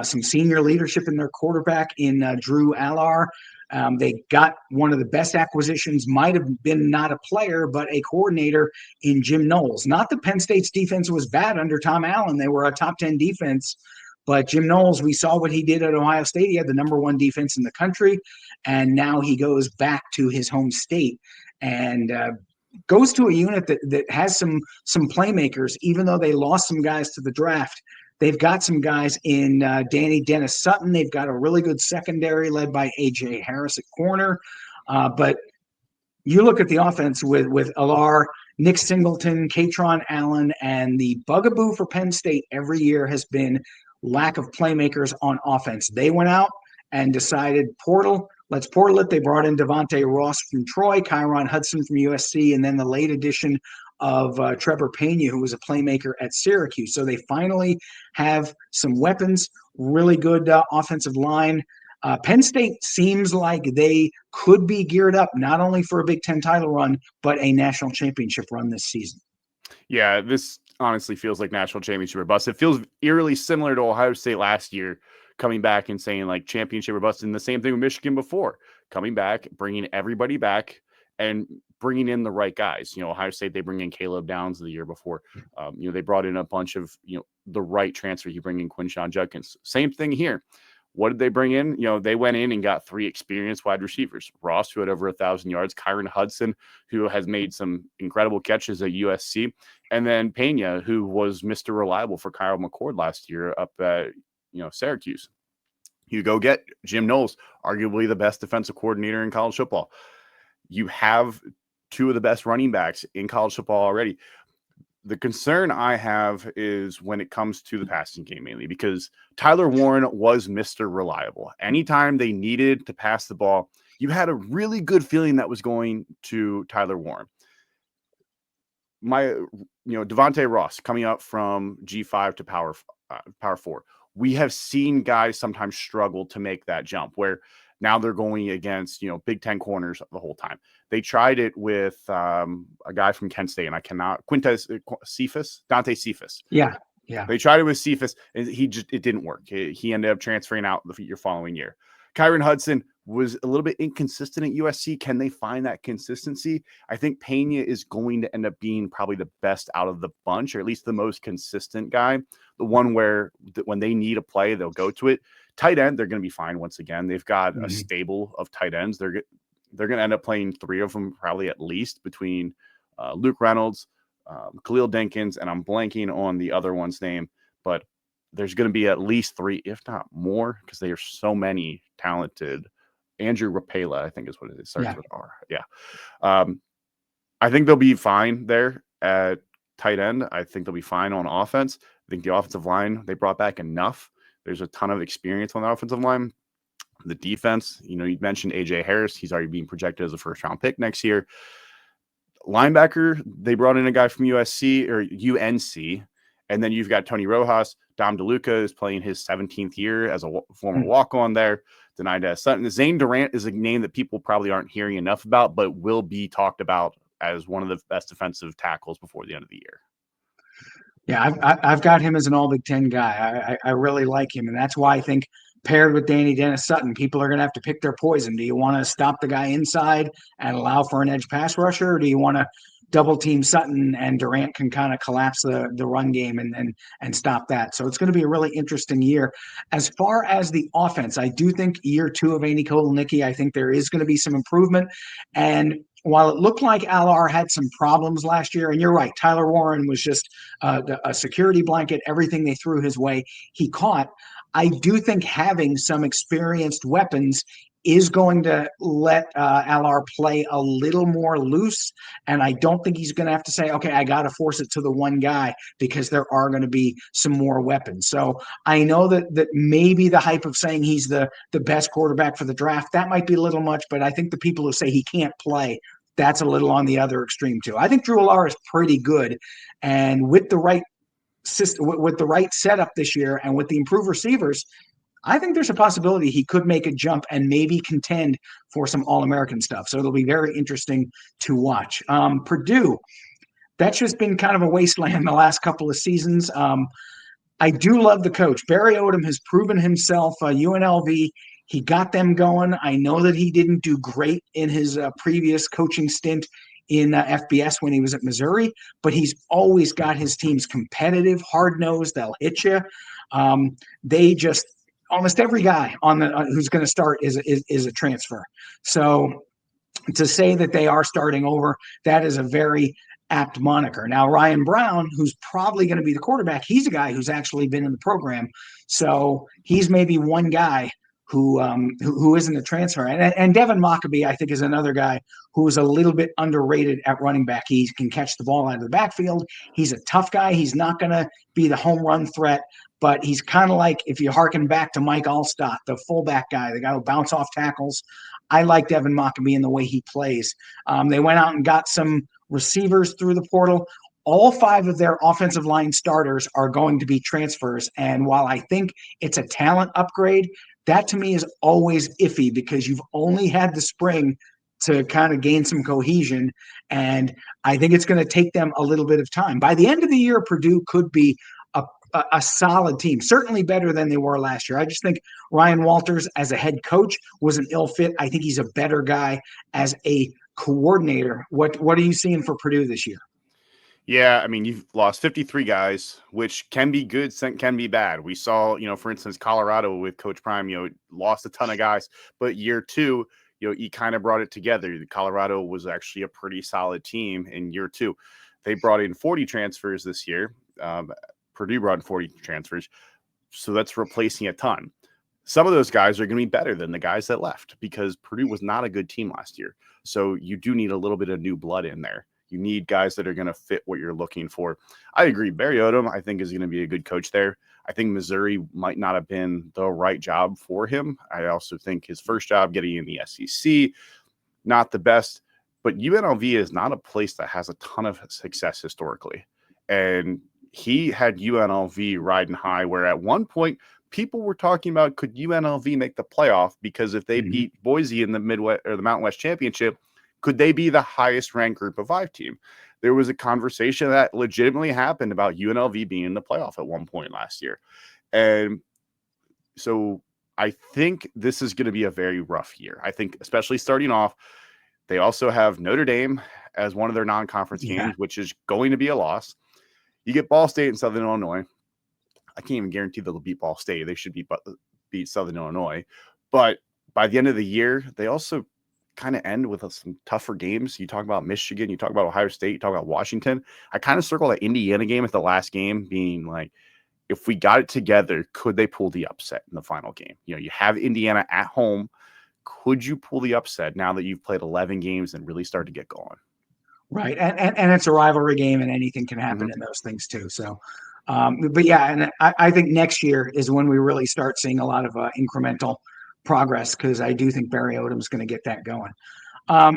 S1: some senior leadership in their quarterback in Drew Aller. They got one of the best acquisitions, might have been not a player, but a coordinator in Jim Knowles. Not that Penn State's defense was bad under Tom Allen. They were a top 10 defense. But Jim Knowles, we saw what he did at Ohio State. He had the number 1 defense in the country, and now he goes back to his home state and goes to a unit that has some playmakers, even though they lost some guys to the draft. They've got some guys in Danny Dennis Sutton. They've got a really good secondary led by A.J. Harris at corner. But you look at the offense with Alar, Nick Singleton, Katron Allen, and the bugaboo for Penn State every year has been lack of playmakers on offense. They went out and decided let's portal it. They brought in Devontae Ross from Troy, Kyron Hudson from USC, and then the late addition of Trevor Pena, who was a playmaker at Syracuse. So they finally have some weapons, really good offensive line. Penn State seems like they could be geared up not only for a Big Ten title run, but a national championship run this season.
S2: Yeah, this honestly feels like national championship or bust. It feels eerily similar to Ohio State last year, coming back and saying like championship or bust. And the same thing with Michigan before, coming back, bringing everybody back and bringing in the right guys. Ohio State, they bring in Caleb Downs the year before. They brought in a bunch of, the right transfer. You bring in Quinshon Judkins. Same thing here. What did they bring in? They went in and got 3 experienced wide receivers. Ross, who had over 1,000 yards. Kyron Hudson, who has made some incredible catches at USC. And then Pena, who was Mr. Reliable for Kyle McCord last year up at, Syracuse. You go get Jim Knowles, arguably the best defensive coordinator in college football. You have 2 of the best running backs in college football already. The concern I have is when it comes to the passing game, mainly because Tyler Warren was Mr. Reliable. Anytime they needed to pass the ball, you had a really good feeling that was going to Tyler Warren. Devontae Ross coming up from G5 to Power 4. We have seen guys sometimes struggle to make that jump where now they're going against, Big Ten corners the whole time. They tried it with a guy from Kent State, and I cannot, Dante Cephas.
S1: Yeah.
S2: They tried it with Cephas, and it didn't work. He ended up transferring out the following year. Kyron Hudson was a little bit inconsistent at USC. Can they find that consistency? I think Pena is going to end up being probably the best out of the bunch, or at least the most consistent guy. The one where when they need a play, they'll go to it. Tight end, they're going to be fine once again. They've got a stable of tight ends. They're going to end up playing 3 of them probably at least between Luke Reynolds, Khalil Dinkins, and I'm blanking on the other one's name, but there's going to be at least 3, if not more, because there are so many talented. Andrew Rapela, I think is what it is. Starts with R. Yeah. I think they'll be fine there at tight end. I think they'll be fine on offense. I think the offensive line, they brought back enough. There's a ton of experience on the offensive line. The defense, you mentioned AJ Harris. He's already being projected as a first-round pick next year. Linebacker, they brought in a guy from USC or UNC. And then you've got Tony Rojas. Dom DeLuca is playing his 17th year as a former walk-on there. Denied Sutton. Zane Durant is a name that people probably aren't hearing enough about, but will be talked about as one of the best defensive tackles before the end of the year.
S1: Yeah, I've got him as an All Big Ten guy. I really like him, and that's why I think paired with Danny Dennis Sutton, people are going to have to pick their poison. Do you want to stop the guy inside and allow for an edge pass rusher, or do you want to double team Sutton and Durant can kind of collapse the run game and stop that? So it's going to be a really interesting year. As far as the offense, I do think year 2 of Andy Kotelnicki, I think there is going to be some improvement. And while it looked like Allard had some problems last year, and you're right, Tyler Warren was just a security blanket, everything they threw his way, he caught. I do think having some experienced weapons is going to let Allard play a little more loose. And I don't think he's going to have to say, okay, I got to force it to the one guy, because there are going to be some more weapons. So I know that maybe the hype of saying he's the best quarterback for the draft, that might be a little much, but I think the people who say he can't play, that's a little on the other extreme too. I think Drew Allard is pretty good. And with the right system, with the right setup this year and with the improved receivers, I think there's a possibility he could make a jump and maybe contend for some All-American stuff. So it'll be very interesting to watch. Purdue, that's just been kind of a wasteland the last couple of seasons. I do love the coach. Barry Odom has proven himself. UNLV, he got them going. I know that he didn't do great in his previous coaching stint in FBS when he was at Missouri, but he's always got his teams competitive, hard-nosed. They'll hit you. They just almost every guy on the who's going to start is a transfer. So to say that they are starting over, that is a very apt moniker. Now, Ryan Brown, who's probably going to be the quarterback, he's a guy who's actually been in the program. So he's maybe one guy who isn't a transfer. And Devin Mockabee, I think, is another guy who is a little bit underrated at running back. He can catch the ball out of the backfield. He's a tough guy. He's not going to be the home run threat, but he's kind of like, if you harken back to Mike Allstott, the fullback guy, the guy who bounce off tackles. I like Devin Mockabee in the way he plays. They went out and got some receivers through the portal. All 5 of their offensive line starters are going to be transfers. And while I think it's a talent upgrade, that to me is always iffy, because you've only had the spring to kind of gain some cohesion. And I think it's going to take them a little bit of time. By the end of the year, Purdue could be a solid team, certainly better than they were last year. I just think Ryan Walters as a head coach was an ill fit. I think he's a better guy as a coordinator. What are you seeing for Purdue this year?
S2: Yeah, I mean, you've lost 53 guys, which can be good, can be bad. We saw, for instance, Colorado with Coach Prime, lost a ton of guys, but year 2, he kind of brought it together. Colorado was actually a pretty solid team in year 2. They brought in 40 transfers this year. Purdue brought in 40 transfers. So that's replacing a ton. Some of those guys are going to be better than the guys that left, because Purdue was not a good team last year. So you do need a little bit of new blood in there. You need guys that are going to fit what you're looking for. I agree. Barry Odom, I think, is going to be a good coach there. I think Missouri might not have been the right job for him. I also think his first job getting in the SEC, not the best. But UNLV is not a place that has a ton of success historically. And he had UNLV riding high, where at one point people were talking about, could UNLV make the playoff? Because if they beat Boise in the Midwest or the Mountain West Championship, could they be the highest ranked Group of 5 team? There was a conversation that legitimately happened about UNLV being in the playoff at one point last year. And so I think this is going to be a very rough year. I think, especially starting off, they also have Notre Dame as one of their non-conference games, which is going to be a loss. You get Ball State and Southern Illinois. I can't even guarantee they'll beat Ball State. They should beat Southern Illinois. But by the end of the year, they also kind of end with some tougher games. You talk about Michigan, you talk about Ohio State, you talk about Washington. I kind of circle that Indiana game as the last game, being like, if we got it together, could they pull the upset in the final game? You have Indiana at home. Could you pull the upset now that you've played 11 games and really start to get going?
S1: Right. And it's a rivalry game, and anything can happen in those things too. So But yeah, and I think next year is when we really start seeing a lot of incremental progress, because I do think Barry Odom's going to get that going.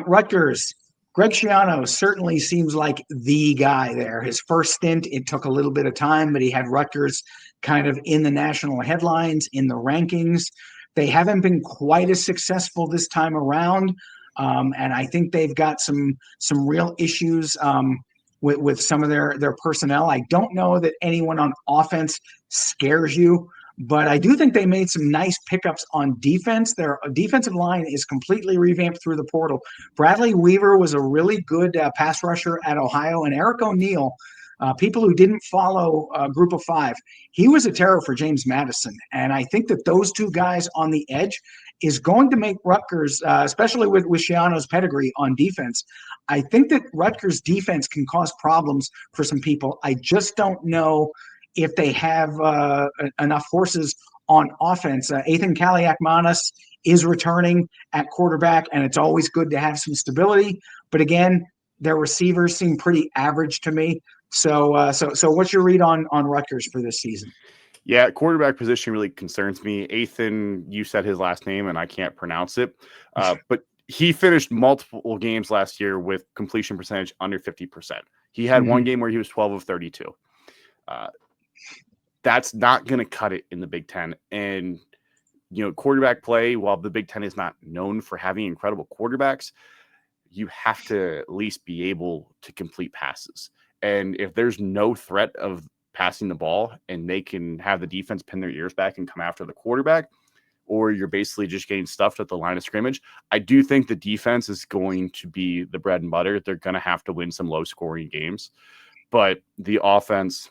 S1: Rutgers, Greg Schiano certainly seems like the guy there. His first stint, it took a little bit of time, but he had Rutgers kind of in the national headlines, in the rankings. They haven't been quite as successful this time around, and I think they've got some real issues with some of their personnel. I don't know that anyone on offense scares you, but I do think they made some nice pickups on defense. Their defensive line is completely revamped through the portal. Bradley Weaver was a really good pass rusher at Ohio, and Eric O'Neill, people who didn't follow Group of Five, he was a terror for James Madison. And I think that those two guys on the edge is going to make Rutgers, especially with Schiano's pedigree on defense, I think that Rutgers defense can cause problems for some people. I just don't know if they have enough horses on offense. Ethan Kaliakmanis is returning at quarterback, and it's always good to have some stability. But again, their receivers seem pretty average to me. So what's your read on Rutgers for this season?
S2: Yeah, quarterback position really concerns me. Ethan, you said his last name, and I can't pronounce it, but he finished multiple games last year with completion percentage under 50%. He had one game where he was 12 of 32. That's not going to cut it in the Big Ten. And, quarterback play, while the Big Ten is not known for having incredible quarterbacks, you have to at least be able to complete passes. And if there's no threat of passing the ball and they can have the defense pin their ears back and come after the quarterback, or you're basically just getting stuffed at the line of scrimmage, I do think the defense is going to be the bread and butter. They're going to have to win some low-scoring games. But the offense,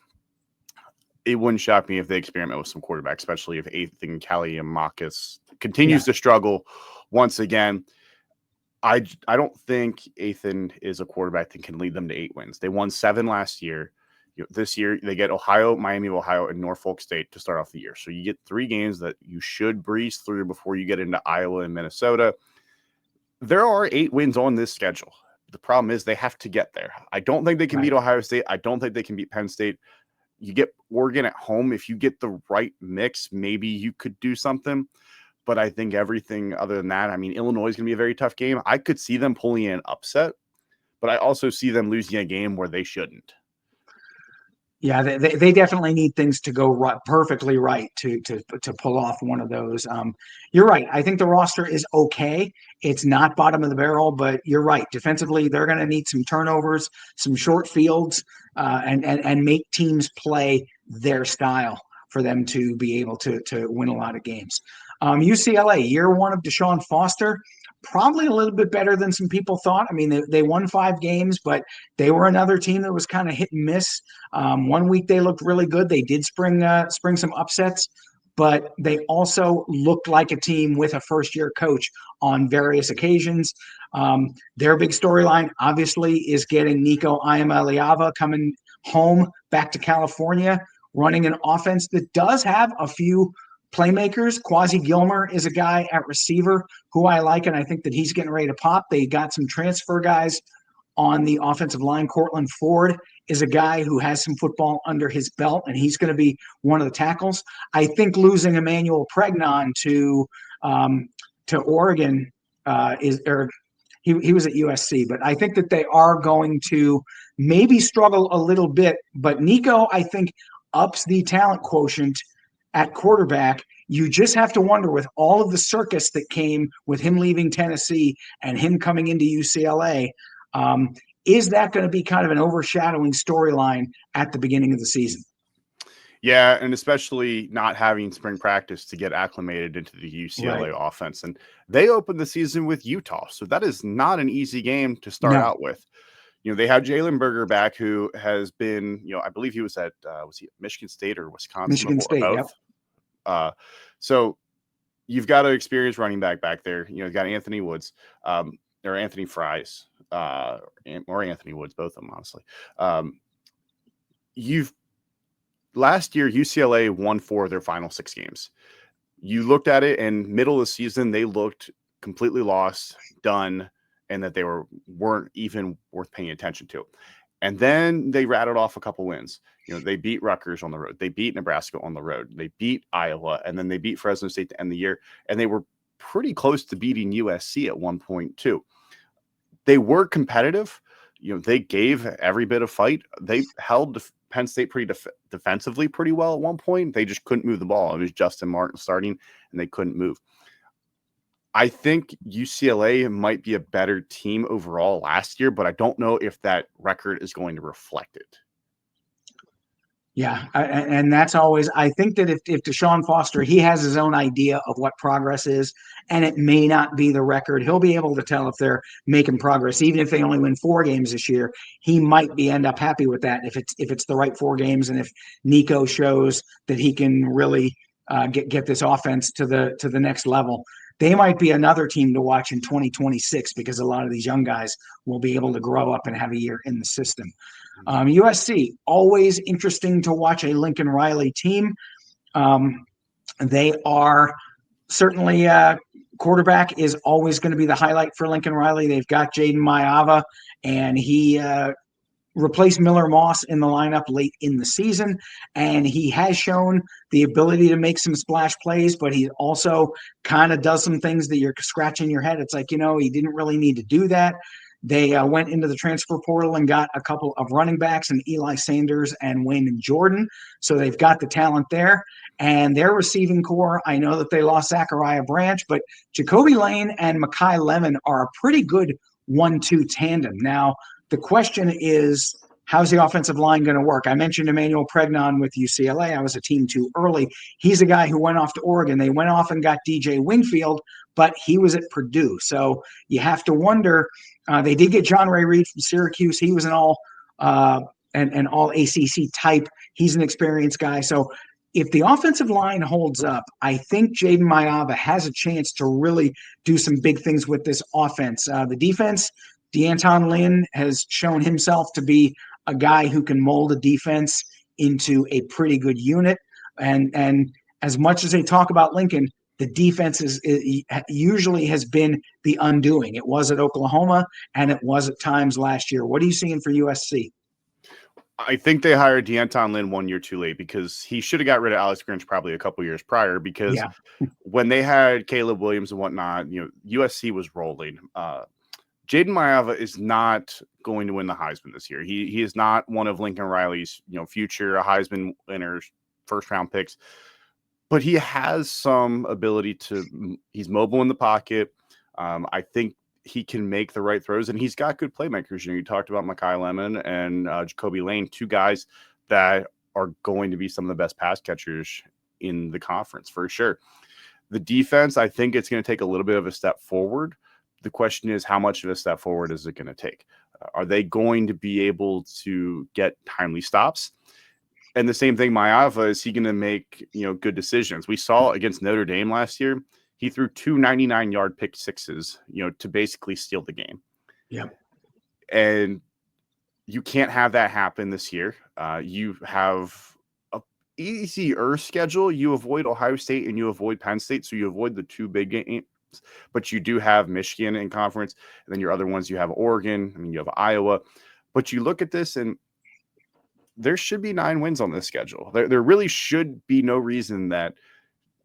S2: it wouldn't shock me if they experiment with some quarterbacks, especially if Ethan Kaliakmanis continues to struggle once again. I don't think Ethan is a quarterback that can lead them to 8 wins. They won 7 last year. This year, they get Ohio, Miami of Ohio, and Norfolk State to start off the year. So you get 3 games that you should breeze through before you get into Iowa and Minnesota. There are 8 wins on this schedule. The problem is they have to get there. I don't think they can beat Ohio State. I don't think they can beat Penn State. You get Oregon at home. If you get the right mix, maybe you could do something. But I think everything other than that, Illinois is going to be a very tough game. I could see them pulling in an upset, but I also see them losing a game where they shouldn't.
S1: Yeah, they definitely need things to go perfectly right to pull off one of those. You're right. I think the roster is okay. It's not bottom of the barrel, but you're right. Defensively, they're going to need some turnovers, some short fields, and make teams play their style for them to be able to win a lot of games. UCLA, year 1 of Deshaun Foster, probably a little bit better than some people thought. They won 5 games, but they were another team that was kind of hit and miss. One week they looked really good. They did spring some upsets, but they also looked like a team with a first-year coach on various occasions. Their big storyline, obviously, is getting Nico Iamaleava coming home back to California, running an offense that does have a few playmakers. Quasi Gilmer is a guy at receiver who I like, and I think that he's getting ready to pop. They got some transfer guys on the offensive line. Cortland Ford is a guy who has some football under his belt, and he's going to be one of the tackles. I think losing Emmanuel Pregnon to Oregon he was at USC, but I think that they are going to maybe struggle a little bit. But Nico, I think, ups the talent quotient at quarterback. You just have to wonder, with all of the circus that came with him leaving Tennessee and him coming into UCLA, is that going to be kind of an overshadowing storyline at the beginning of the season?
S2: Yeah, and especially not having spring practice to get acclimated into the UCLA offense. And they opened the season with Utah, so that is not an easy game to start out with. They have Jalen Berger back, who has been, I believe he was at Michigan State or Wisconsin?
S1: Michigan State,
S2: both. Yep. So you've got an experienced running back there. You've got Anthony Woods, or Anthony Fries, or Anthony Woods, both of them, honestly. Last year, UCLA won 4 of their final 6 games. You looked at it, and middle of the season, they looked completely lost, done, and that they weren't even worth paying attention to. And then they rattled off a couple wins. They beat Rutgers on the road. They beat Nebraska on the road. They beat Iowa, and then they beat Fresno State to end the year. And they were pretty close to beating USC at one point too. They were competitive. They gave every bit of fight. They held Penn State pretty defensively pretty well at one point. They just couldn't move the ball. It was Justin Martin starting, and they couldn't move. I think UCLA might be a better team overall last year, but I don't know if that record is going to reflect it.
S1: Yeah, and that's always, I think that if Deshaun Foster, he has his own idea of what progress is, and it may not be the record. He'll be able to tell if they're making progress, even if they only win 4 games this year. He might end up happy with that if it's the right 4 games, and if Nico shows that he can really get this offense to the next level. They might be another team to watch in 2026 because a lot of these young guys will be able to grow up and have a year in the system. USC, always interesting to watch a Lincoln Riley team. They are certainly quarterback is always going to be the highlight for Lincoln Riley. They've got Jaden Maiava, and he replaced Miller Moss in the lineup late in the season, and he has shown the ability to make some splash plays, but he also kind of does some things that you're scratching your head. It's like, he didn't really need to do that. They went into the transfer portal and got a couple of running backs, and Eli Sanders and Wayman Jordan. So they've got the talent there. And their receiving core, I know that they lost Zachariah Branch, but Jacoby Lane and Mekhi Lemon are a pretty good 1-2 tandem. Now, the question is, how's the offensive line going to work? I mentioned Emmanuel Pregnon with UCLA. I was a team too early. He's a guy who went off to Oregon. They went off and got DJ Wingfield, but he was at Purdue. So you have to wonder. They did get John Ray Reed from Syracuse. He was an all ACC type. He's an experienced guy. So if the offensive line holds up, I think Jaden Maiava has a chance to really do some big things with this offense. The defense, D'Anton Lynn has shown himself to be a guy who can mold a defense into a pretty good unit. And as much as they talk about Lincoln, the defense usually has been the undoing. It was at Oklahoma, and it was at times last year. What are you seeing for USC?
S2: I think they hired D'Anton Lynn 1 year too late because he should have got rid of Alex Grinch probably a couple years prior because when they had Caleb Williams and whatnot, USC was rolling. Jaden Maiava is not going to win the Heisman this year. He is not one of Lincoln Riley's future Heisman winners, first round picks. But he has some ability he's mobile in the pocket. I think he can make the right throws, and he's got good playmakers. You talked about Mekhi Lemon and Jacoby Lane, 2 guys that are going to be some of the best pass catchers in the conference for sure. The defense, I think it's going to take a little bit of a step forward. The question is, how much of a step forward is it going to take? Are they going to be able to get timely stops? And the same thing, Maiava, is he going to make good decisions? We saw against Notre Dame last year, he threw 2 99-yard pick sixes, to basically steal the game.
S1: Yeah,
S2: and you can't have that happen this year. You have a easier schedule. You avoid Ohio State and you avoid Penn State, so you avoid the 2 big games. But you do have Michigan in conference, and then your other ones, you have Oregon. You have Iowa. But you look at this and there should be 9 wins on this schedule. There really should be no reason that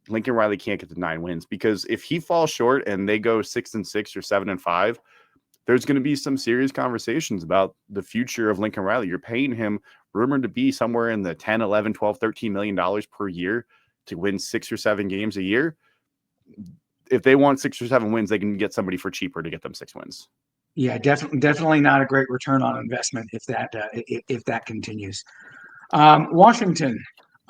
S2: Lincoln Riley can't get to 9 wins, because if he falls short and they go 6-6 or 7-5, there's going to be some serious conversations about the future of Lincoln Riley. You're paying him rumored to be somewhere in the 10, 11, 12, $13 million per year to win 6 or 7 games a year. If they want 6 or 7 wins, they can get somebody for cheaper to get them 6 wins.
S1: Yeah, definitely not a great return on investment if that continues. Washington,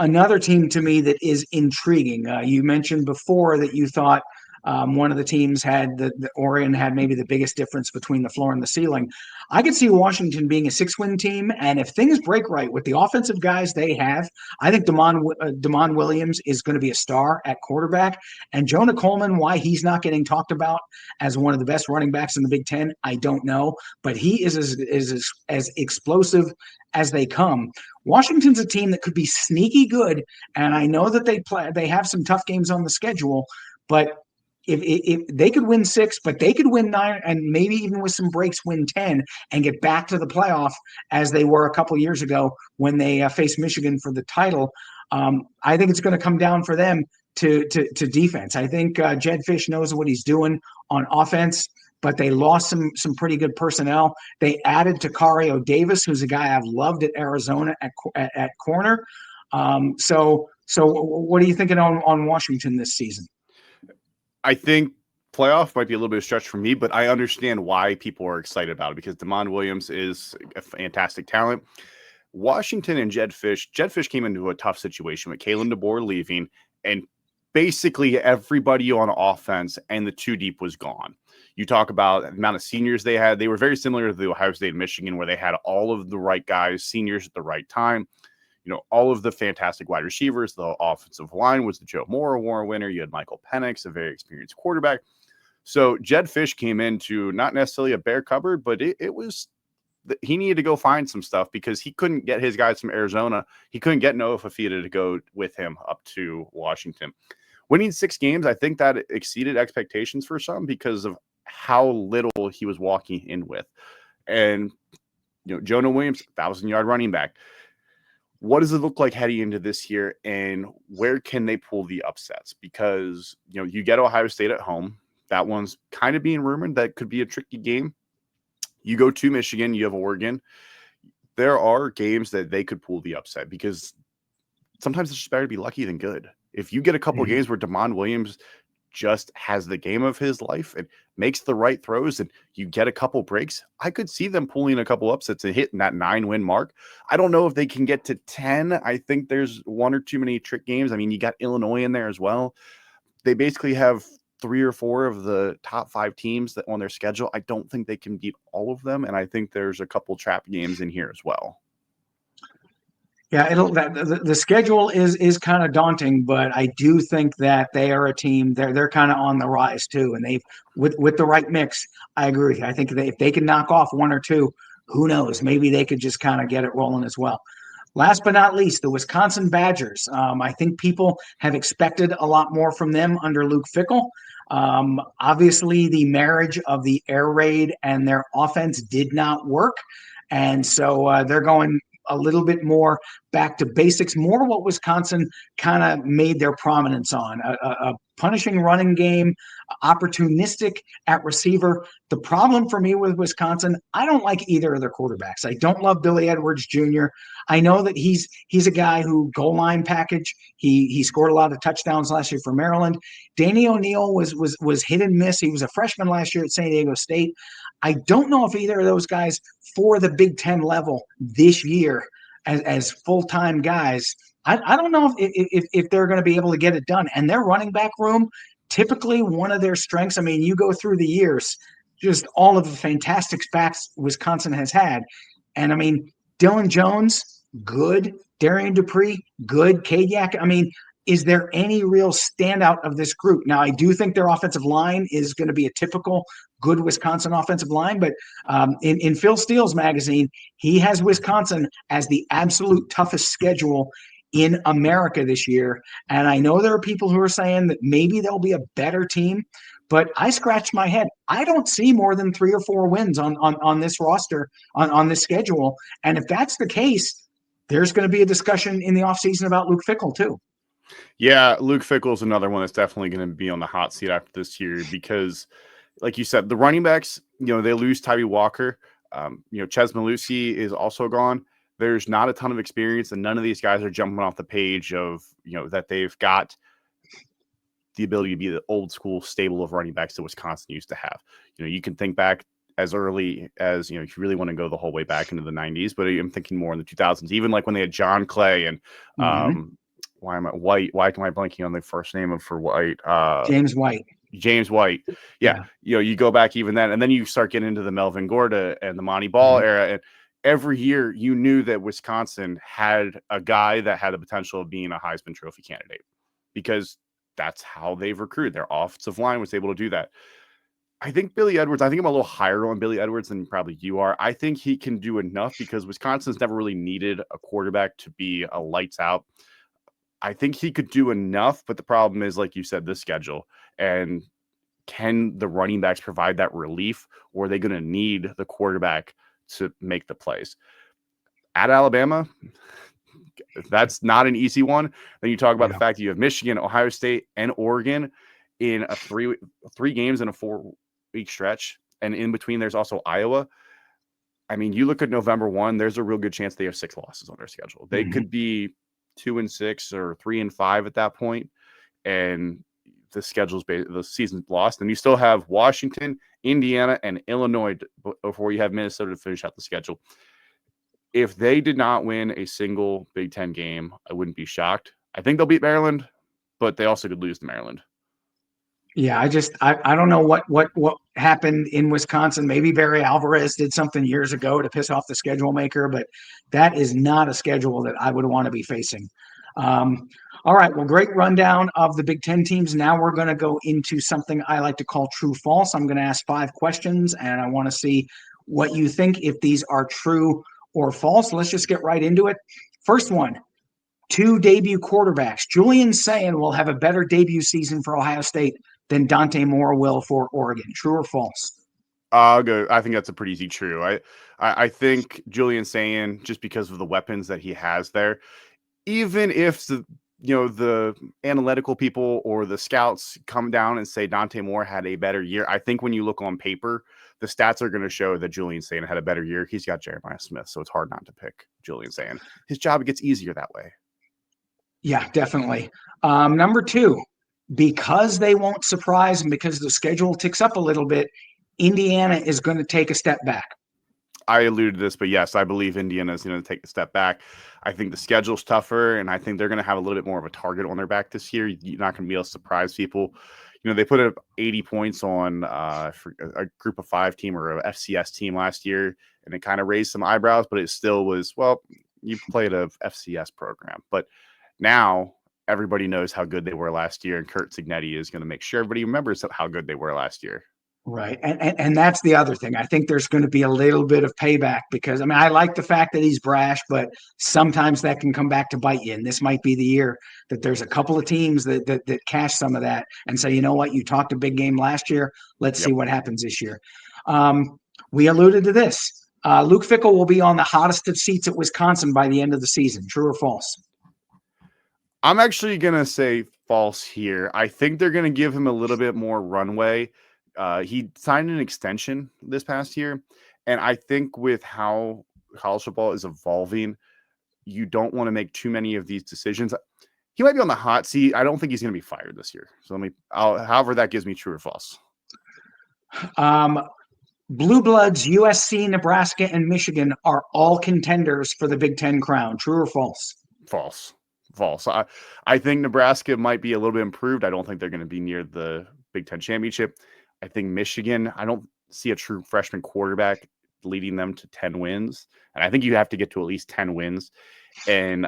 S1: another team to me that is intriguing. You mentioned before that you thought one of the teams had the Oregon had maybe the biggest difference between the floor and the ceiling. I could see Washington being a 6-win team, and if things break right with the offensive guys they have, I think Damon Williams is going to be a star at quarterback. And Jonah Coleman, why he's not getting talked about as one of the best running backs in the Big Ten, I don't know, but he is as explosive as they come. Washington's a team that could be sneaky good, and I know that they have some tough games on the schedule, but if they could win 6, but they could win 9, and maybe even with some breaks win 10 and get back to the playoff as they were a couple years ago when they faced Michigan for the title. I think it's going to come down for them to defense. I think Jed Fish knows what he's doing on offense, but they lost some pretty good personnel. They added Takario Davis, who's a guy I've loved at Arizona at corner. So what are you thinking on Washington this season?
S2: I think playoff might be a little bit of a stretch for me, but I understand why people are excited about it because Damon Williams is a fantastic talent. Washington and Jed Fish came into a tough situation with Kalen DeBoer leaving, and basically everybody on offense and the 2 deep was gone. You talk about the amount of seniors they had. They were very similar to the Ohio State and Michigan, where they had all of the right guys, seniors at the right time. All of the fantastic wide receivers. The offensive line was the Joe Moore Award winner. You had Michael Penix, a very experienced quarterback. So Jed Fish came into not necessarily a bare cupboard, but it was he needed to go find some stuff because he couldn't get his guys from Arizona. He couldn't get Noah Fafita to go with him up to Washington. Winning 6 games, I think that exceeded expectations for some because of how little he was walking in with. And, Jonah Williams, 1,000-yard running back. What does it look like heading into this year, and where can they pull the upsets? Because, you get Ohio State at home. That one's kind of being rumored. That could be a tricky game. You go to Michigan, you have Oregon. There are games that they could pull the upset because sometimes it's just better to be lucky than good. If you get a couple of games where Damon Williams just has the game of his life and makes the right throws and you get a couple breaks, I could see them pulling a couple upsets and hitting that 9-win mark. I don't know if they can get to 10. I think there's one or too many trick games. I mean, you got Illinois in there as well. They basically have 3 or 4 of the top 5 teams that on their schedule. I don't think they can beat all of them. And I think there's a couple trap games in here as well.
S1: Yeah, the schedule is kind of daunting, but I do think that they are a team. They're kind of on the rise too, and they've with the right mix. I agree with you. I think if they can knock off 1 or 2, who knows? Maybe they could just kind of get it rolling as well. Last but not least, the Wisconsin Badgers. I think people have expected a lot more from them under Luke Fickell. Obviously, the marriage of the air raid and their offense did not work, and so they're going a little bit more back to basics, more what Wisconsin kind of made their prominence on, a punishing running game, opportunistic at receiver. The problem for me with Wisconsin, I don't like either of their quarterbacks. I don't love Billy Edwards Jr. I know that he's a guy who goal line package. He scored a lot of touchdowns last year for Maryland. Danny O'Neal was hit and miss. He was a freshman last year at San Diego State. I don't know if either of those guys for the Big Ten level this year as full-time guys, I don't know if they're going to be able to get it done. And their running back room, typically one of their strengths, I mean, you go through the years, just all of the fantastic backs Wisconsin has had. And I mean, Dylan Jones, good. Darian Dupree, good. Kadiak, I mean, is there any real standout of this group? Now, I do think their offensive line is going to be a typical good Wisconsin offensive line, but in Phil Steele's magazine, he has Wisconsin as the absolute toughest schedule in America this year. And I know there are people who are saying that maybe they'll be a better team, but I scratched my head. I don't see more than 3 or 4 wins on this roster, on this schedule. And if that's the case, there's going to be a discussion in the offseason about Luke Fickell too.
S2: Yeah, Luke Fickell is another one that's definitely going to be on the hot seat after this year because, like you said, the running backs, they lose Tyree Walker. Ches Malusi is also gone. There's not a ton of experience, and none of these guys are jumping off the page of, that they've got the ability to be the old school stable of running backs that Wisconsin used to have. You can think back as early as, if you really want to go the whole way back into the 90s, but I'm thinking more in the 2000s, even like when they had John Clay and why am I blanking on the first name for White?
S1: James White.
S2: James White. Yeah. You go back even then, and then you start getting into the Melvin Gorda and the Monty Ball era. And every year you knew that Wisconsin had a guy that had the potential of being a Heisman Trophy candidate because that's how they've recruited. Their offensive line was able to do that. I think I'm a little higher on Billy Edwards than probably you are. I think he can do enough because Wisconsin's never really needed a quarterback to be a lights out. I think he could do enough, but the problem is, like you said, the schedule. And can the running backs provide that relief, or are they going to need the quarterback to make the plays? At Alabama, that's not an easy one. Then you talk about the fact that you have Michigan, Ohio State, and Oregon in a three games in a 4-week stretch. And in between, there's also Iowa. I mean, you look at November 1, there's a real good chance they have 6 losses on their schedule. They could be 2-6 or 3-5 at that point, and the season's lost. And you still have Washington, Indiana, and Illinois before you have Minnesota to finish out the schedule. If they did not win a single Big Ten game, I wouldn't be shocked. I think they'll beat Maryland, but they also could lose to Maryland.
S1: Yeah, I don't know what happened in Wisconsin. Maybe Barry Alvarez did something years ago to piss off the schedule maker, but that is not a schedule that I would want to be facing. All right, well, great rundown of the Big Ten teams. Now we're going to go into something I like to call true false. I'm going to ask 5 questions, and I want to see what you think if these are true or false. Let's just get right into it. First one. 2 debut quarterbacks. Julian Sayin will have a better debut season for Ohio State than Dante Moore will for Oregon. True or false?
S2: I'll go. I think that's a pretty easy true. I think Julian Sayin, just because of the weapons that he has there, even if the analytical people or the scouts come down and say Dante Moore had a better year, I think when you look on paper, the stats are going to show that Julian Sayin had a better year. He's got Jeremiah Smith, so it's hard not to pick Julian Sayin. His job gets easier that way.
S1: Yeah, definitely. Number 2, because they won't surprise and because the schedule ticks up a little bit, Indiana is going to take a step back.
S2: I alluded to this, but yes, I believe Indiana is going to take a step back. I think the schedule's tougher, and I think they're going to have a little bit more of a target on their back this year. You're not going to be able to surprise people. They put up 80 points on for a group of 5 team or a FCS team last year, and it kind of raised some eyebrows, but it still was, well, you played a FCS program. But now everybody knows how good they were last year, and Kurt Cignetti is going to make sure everybody remembers how good they were last year.
S1: Right. And that's the other thing. I think there's going to be a little bit of payback because, I mean, I like the fact that he's brash, but sometimes that can come back to bite you. And this might be the year that there's a couple of teams that cash some of that and say, you know what, you talked a big game last year. Let's see what happens this year. We alluded to this. Luke Fickell will be on the hottest of seats at Wisconsin by the end of the season. True or false?
S2: I'm actually going to say false here. I think they're going to give him a little bit more runway. He signed an extension this past year, and I think with how college football is evolving, you don't want to make too many of these decisions. He might be on the hot seat. I don't think he's going to be fired this year. So however, that gives me true or false.
S1: Blue Bloods, USC, Nebraska, and Michigan are all contenders for the Big Ten crown. True or false?
S2: False. I think Nebraska might be a little bit improved. I don't think they're going to be near the Big Ten championship. I think Michigan, I don't see a true freshman quarterback leading them to 10 wins. And I think you have to get to at least 10 wins. And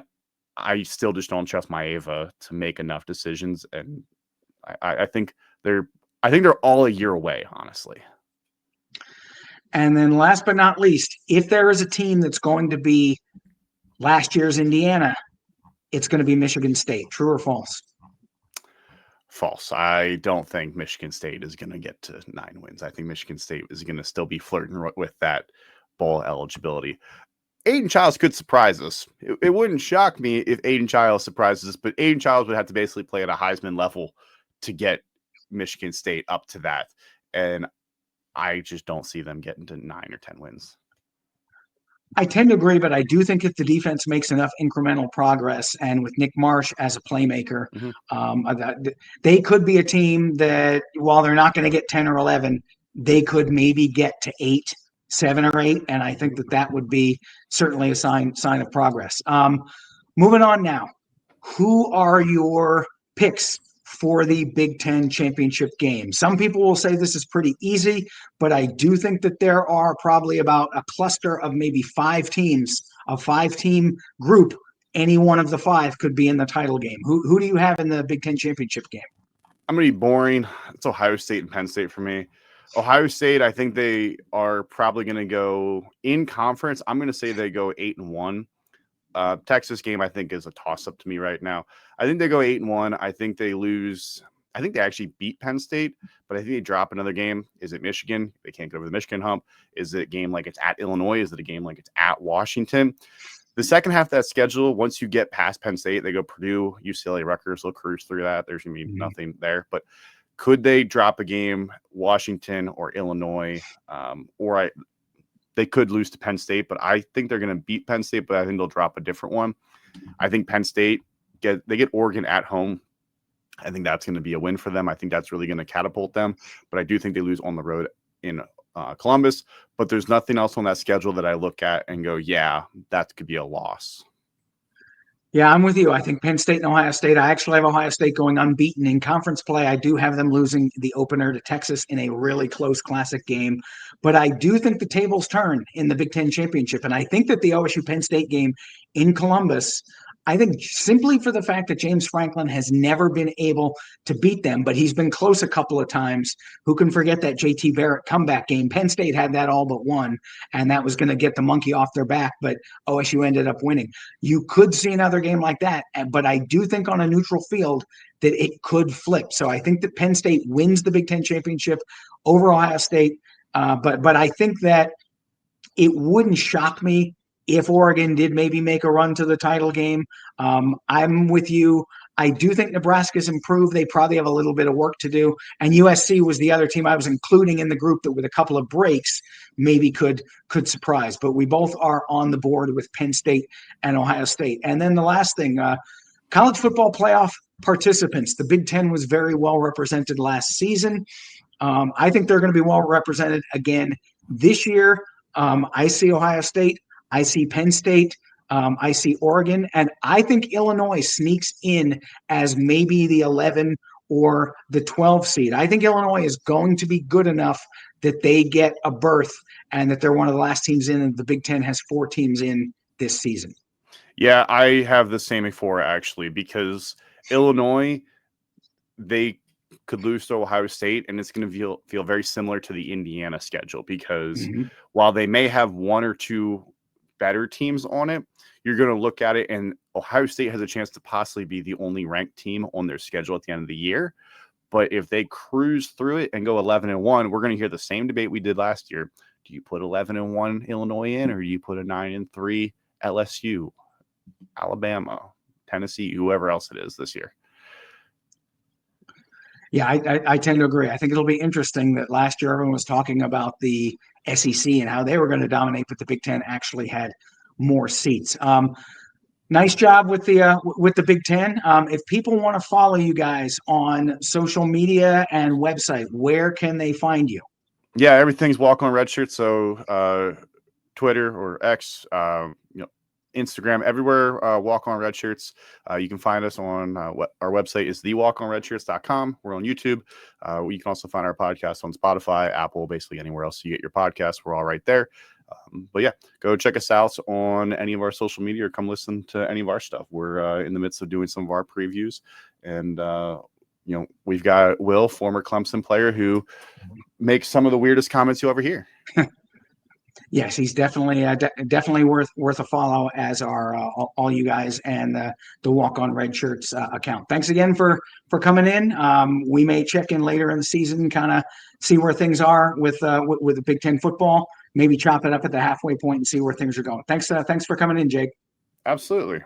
S2: I still just don't trust Maeva to make enough decisions. And I think they're all a year away, honestly.
S1: And then last but not least, if there is a team that's going to be last year's Indiana, it's going to be Michigan State. True or false?
S2: False. I don't think Michigan State is going to get to 9 wins. I think Michigan State is going to still be flirting with that bowl eligibility. Aiden Childs could surprise us. It wouldn't shock me if Aiden Childs surprises us, but Aiden Childs would have to basically play at a Heisman level to get Michigan State up to that. And I just don't see them getting to 9 or 10 wins.
S1: I tend to agree, but I do think if the defense makes enough incremental progress and with Nick Marsh as a playmaker, they could be a team that, while they're not going to get 10 or 11, they could maybe get to 8, 7 or 8. And I think that would be certainly a sign of progress. Moving on now. Who are your picks for the Big Ten championship game? Some people will say this is pretty easy, but I do think that there are probably about a cluster of maybe 5 teams, a 5-team group. Any one of the 5 could be in the title game. Who do you have in the Big Ten championship game?
S2: I'm going to be boring. It's Ohio State and Penn State for me. Ohio State, I think they are probably going to go in conference. I'm going to say they go 8-1. Texas game, I think, is a toss-up to me right now. I think they go 8-1. I think they lose I think they actually beat Penn State, but I think they drop another game. Is it Michigan? They can't get over the Michigan hump. Is it a game like it's at Illinois? Is it a game like it's at Washington? The second half of that schedule, once you get past Penn State, they go Purdue, UCLA, Rutgers. They'll cruise through that. There's going to be nothing there. But could they drop a game, Washington or Illinois? They could lose to Penn State, but I think they're going to beat Penn State, but I think they'll drop a different one. I think Penn State, they get Oregon at home. I think that's going to be a win for them. I think that's really going to catapult them. But I do think they lose on the road in Columbus. But there's nothing else on that schedule that I look at and go, yeah, that could be a loss.
S1: Yeah, I'm with you. I think Penn State and Ohio State. I actually have Ohio State going unbeaten in conference play. I do have them losing the opener to Texas in a really close classic game. But I do think the tables turn in the Big Ten championship. And I think that the OSU Penn State game in Columbus, I think simply for the fact that James Franklin has never been able to beat them, but he's been close a couple of times. Who can forget that JT Barrett comeback game? Penn State had that all but one, and that was going to get the monkey off their back, but OSU ended up winning. You could see another game like that, but I do think on a neutral field that it could flip. So I think that Penn State wins the Big Ten championship over Ohio State, but I think that it wouldn't shock me if Oregon did maybe make a run to the title game. I'm with you. I do think Nebraska's improved. They probably have a little bit of work to do. And USC was the other team I was including in the group that with a couple of breaks maybe could surprise. But we both are on the board with Penn State and Ohio State. And then the last thing, college football playoff participants. The Big Ten was very well represented last season. I think they're going to be well represented again this year. I see Ohio State. I see Penn State. I see Oregon. And I think Illinois sneaks in as maybe the 11 or the 12 seed. I think Illinois is going to be good enough that they get a berth and that they're one of the last teams in, and the Big Ten has 4 teams in this season.
S2: Yeah, I have the same 4 actually, because Illinois, they could lose to Ohio State, and it's going to feel very similar to the Indiana schedule, because while they may have 1 or 2 better teams on it, you're going to look at it and Ohio State has a chance to possibly be the only ranked team on their schedule at the end of the year. But if they cruise through it and go 11-1, we're going to hear the same debate we did last year. Do you put 11-1 Illinois in, or do you put a 9-3 LSU, Alabama, Tennessee, whoever else it is this year?
S1: Yeah, I tend to agree. I think it'll be interesting that last year everyone was talking about the SEC and how they were going to dominate, but the Big Ten actually had more seats. Nice job with the Big Ten. If people want to follow you guys on social media and website, where can they find you?
S2: Yeah, everything's Walk On Redshirts. So Twitter or X, Instagram, everywhere, Walk On Redshirts. You can find us on our website is thewalkonredshirts.com. We're on YouTube. You can also find our podcast on Spotify, Apple, basically anywhere else you get your podcasts. We're all right there. But yeah, go check us out on any of our social media or come listen to any of our stuff. We're in the midst of doing some of our previews, and we've got Will, former Clemson player, who makes some of the weirdest comments you'll ever hear.
S1: Yes, he's definitely definitely worth a follow, as are all you guys and the Walk On Redshirts account. Thanks again for coming in. We may check in later in the season, kind of see where things are with the Big Ten football. Maybe chop it up at the halfway point and see where things are going. Thanks for coming in, Jake.
S2: Absolutely.